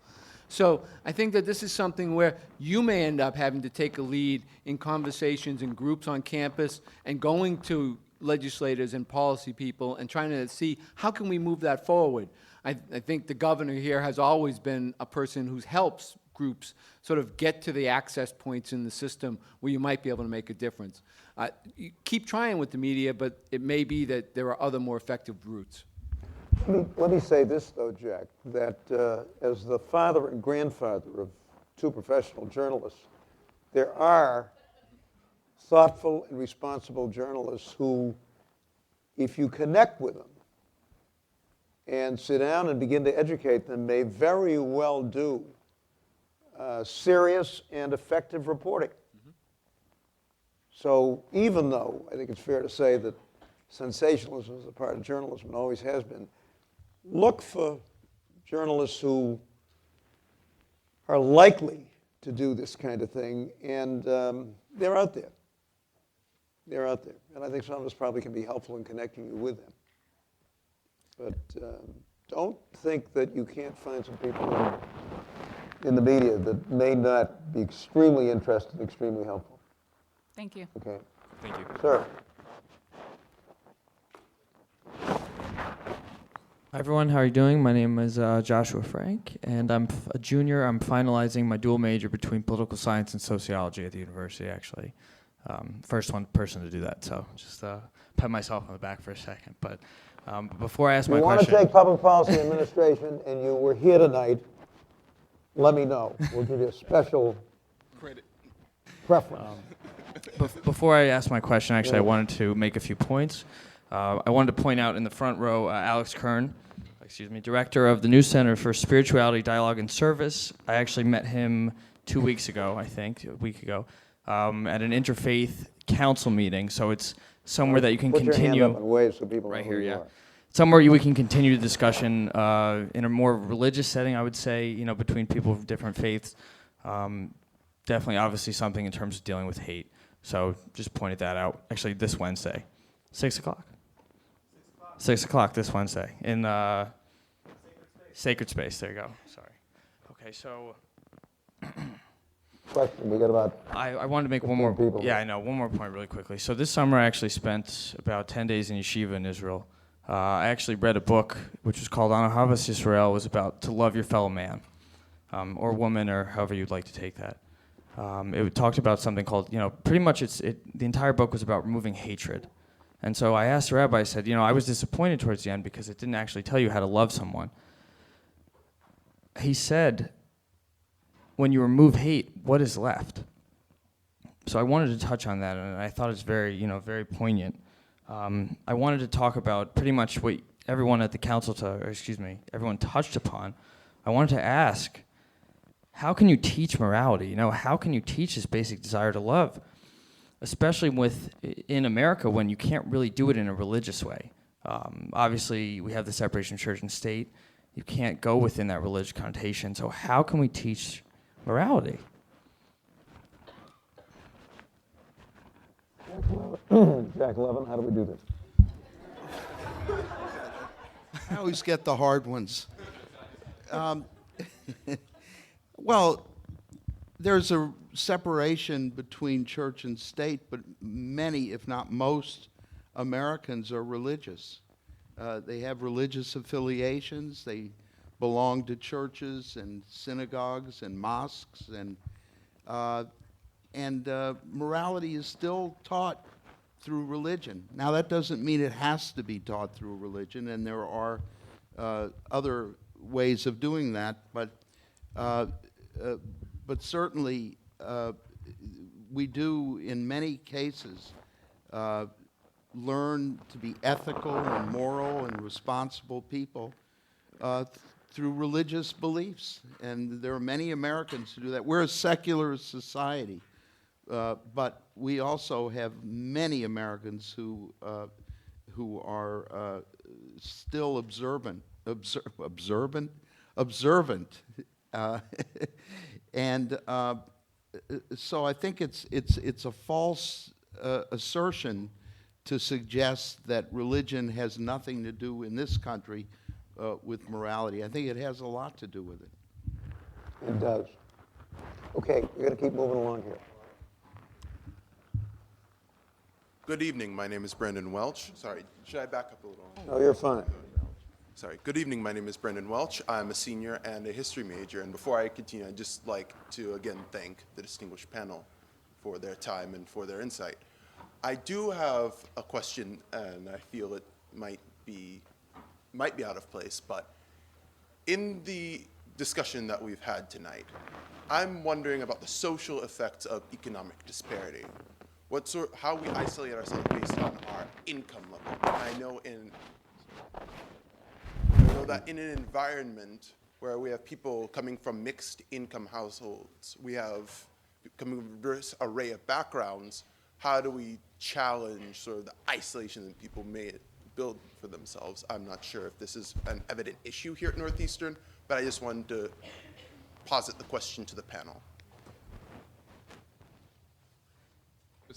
So I think that this is something where you may end up having to take a lead in conversations in groups on campus and going to legislators and policy people and trying to see how can we move that forward. I think the governor here has always been a person who helps groups sort of get to the access points in the system where you might be able to make a difference. You keep trying with the media, but it may be that there are other more effective routes. Let me say this, though, Jack, that as the father and grandfather of two professional journalists, there are thoughtful and responsible journalists who, if you connect with them and sit down and begin to educate them, may very well do serious and effective reporting. Mm-hmm. So even though I think it's fair to say that sensationalism is a part of journalism and always has been, look for journalists who are likely to do this kind of thing, and they're out there. They're out there. And I think some of us probably can be helpful in connecting you with them. But don't think that you can't find some people in the media that may not be extremely interested, extremely helpful. Thank you. Okay. Thank you. Sir. Hi everyone, how are you doing? My name is Joshua Frank, and I'm a junior. I'm finalizing my dual major between political science and sociology at the university, actually. First person to do that, so just pat myself on the back for a second. But before I ask my question... If you want to take public policy administration and you were here tonight, let me know. We'll give you a special credit preference. Before I ask my question, actually, I wanted to make a few points. I wanted to point out in the front row, Alex Kern, director of the New Center for Spirituality, Dialogue, and Service. I actually met him 2 weeks ago, I think, a week ago, at an interfaith council meeting. So it's somewhere that you can continue. Put your hand up and wave so people right know here, who you yeah. are. Somewhere we can continue the discussion in a more religious setting, I would say, between people of different faiths. Definitely, obviously, something in terms of dealing with hate. So just pointed that out. Actually, this Wednesday, 6 o'clock. 6 o'clock this Wednesday in Sacred Space. There you go. Sorry. Okay, so question. We got about. I wanted to make one more. People. Yeah, I know. One more point, really quickly. So this summer, I actually spent about 10 days in yeshiva in Israel. I actually read a book which was called Ahavas Yisrael. It was about to love your fellow man, or woman, or however you'd like to take that. It talked about something called, pretty much the entire book was about removing hatred. And so I asked the rabbi, I said, I was disappointed towards the end because it didn't actually tell you how to love someone. He said, when you remove hate, what is left? So I wanted to touch on that, and I thought it's very, very poignant. I wanted to talk about pretty much what everyone at the council, everyone touched upon. I wanted to ask, how can you teach morality? How can you teach this basic desire to love? especially in America when you can't really do it in a religious way. Obviously, we have the separation of church and state. You can't go within that religious connotation. So how can we teach morality? Jack Levin, how do we do this? I always get the hard ones. Well, there's a separation between church and state, but many, if not most, Americans are religious. They have religious affiliations. They belong to churches and synagogues and mosques, and morality is still taught through religion. Now, that doesn't mean it has to be taught through religion, and there are other ways of doing that, but certainly we do, in many cases, learn to be ethical and moral and responsible people through religious beliefs. And there are many Americans who do that. We're a secular society, but we also have many Americans who are still observant, and so I think it's a false assertion to suggest that religion has nothing to do in this country with morality. I think it has a lot to do with it. It does. Okay, we're going to keep moving along here. Good evening. My name is Brendan Welch. Sorry, should I back up a little? No, you're fine. Sorry. Good evening. My name is Brendan Welch. I'm a senior and a history major. And before I continue, I'd just like to again thank the distinguished panel for their time and for their insight. I do have a question, and I feel it might be out of place, but in the discussion that we've had tonight, I'm wondering about the social effects of economic disparity. How we isolate ourselves based on our income level. I know that in an environment where we have people coming from mixed income households, we have coming from a diverse array of backgrounds, how do we challenge sort of the isolation that people may build for themselves? I'm not sure if this is an evident issue here at Northeastern, but I just wanted to posit the question to the panel.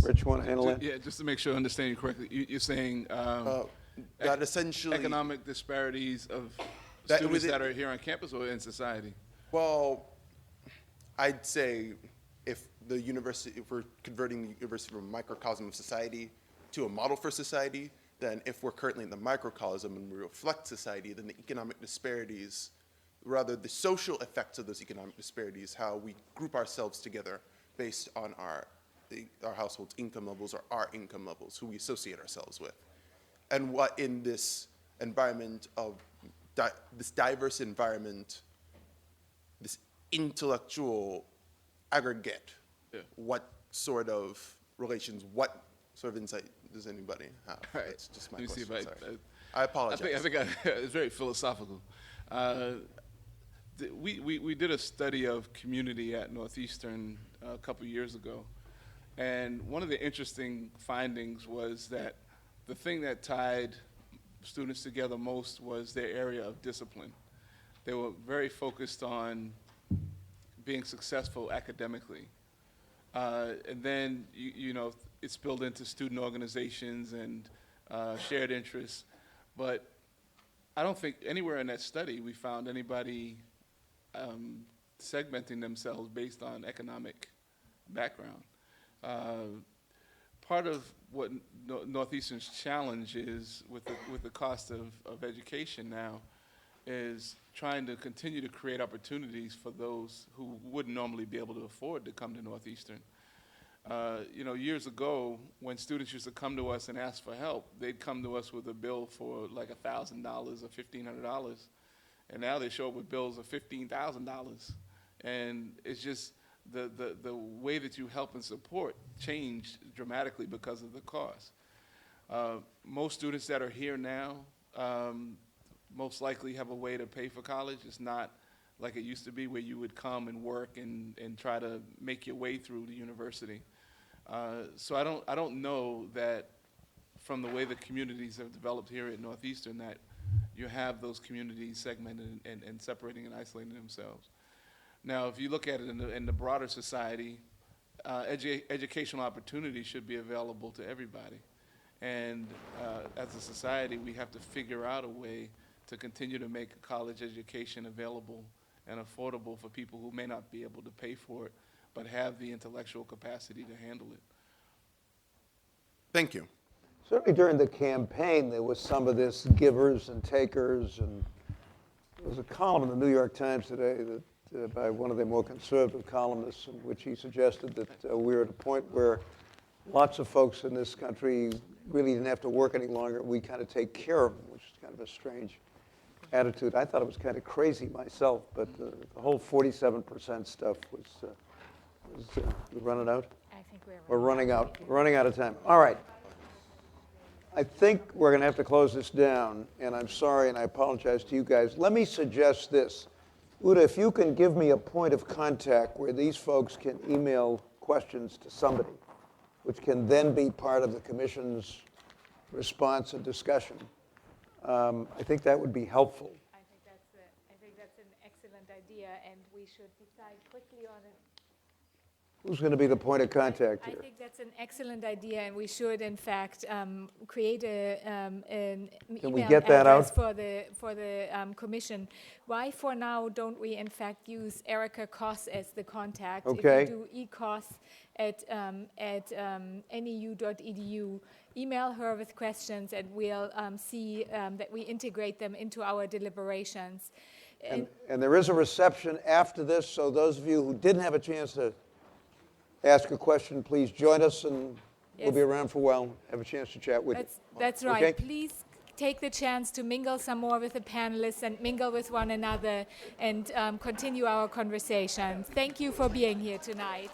Rich, you want to handle that? Yeah, just to make sure I understand you correctly, you're saying that essentially economic disparities of that students that are here on campus or in society? Well, I'd say if we're converting the university from a microcosm of society to a model for society, then if we're currently in the microcosm and we reflect society, then the economic disparities, rather the social effects of those economic disparities, how we group ourselves together based on our household's income levels or our income levels, who we associate ourselves with. And what in this environment of this diverse environment, this intellectual aggregate, what sort of relations, what sort of insight does anybody have? Right. That's just my Let me see question. if Sorry. I apologize. I think it's very philosophical. We did a study of community at Northeastern a couple years ago, and one of the interesting findings was that the thing that tied students together most was their area of discipline. They were very focused on being successful academically. And then, it spilled into student organizations and shared interests. But I don't think anywhere in that study we found anybody segmenting themselves based on economic background. Part of what Northeastern's challenge is with the cost of education now is trying to continue to create opportunities for those who wouldn't normally be able to afford to come to Northeastern. Years ago, when students used to come to us and ask for help, they'd come to us with a bill for like $1,000 or $1,500, and now they show up with bills of $15,000, and it's just the way that you help and support changed dramatically because of the cost. Most students that are here now most likely have a way to pay for college. It's not like it used to be where you would come and work and try to make your way through the university. So I don't know that from the way the communities have developed here at Northeastern that you have those communities segmented and separating and isolating themselves. Now, if you look at it in the broader society, educational opportunity should be available to everybody. And as a society, we have to figure out a way to continue to make college education available and affordable for people who may not be able to pay for it, but have the intellectual capacity to handle it. Thank you. Certainly during the campaign, there was some of this givers and takers, and there was a column in the New York Times today that by one of the more conservative columnists in which he suggested that we're at a point where lots of folks in this country really didn't have to work any longer. We kind of take care of them, which is kind of a strange attitude. I thought it was kind of crazy myself, but the whole 47% stuff was we're running out? I think we're running out. We're running out of time. All right. I think we're going to have to close this down, and I'm sorry, and I apologize to you guys. Let me suggest this. Uta, if you can give me a point of contact where these folks can email questions to somebody, which can then be part of the commission's response and discussion, I think that would be helpful. I think that's an excellent idea, and we should decide quickly on it. Who's going to be the point of contact I here? think that's an excellent idea, and we should, in fact, create an Can we email get that address out? for the commission. Why, for now, don't we, in fact, use Erica Koss as the contact? Okay. If you do eKoss at neu.edu, email her with questions, and we'll see that we integrate them into our deliberations. And there is a reception after this, so those of you who didn't have a chance to ask a question, please join us, and we'll be around for a while, have a chance to chat with you. That's right. Okay? Please take the chance to mingle some more with the panelists and mingle with one another and continue our conversation. Thank you for being here tonight.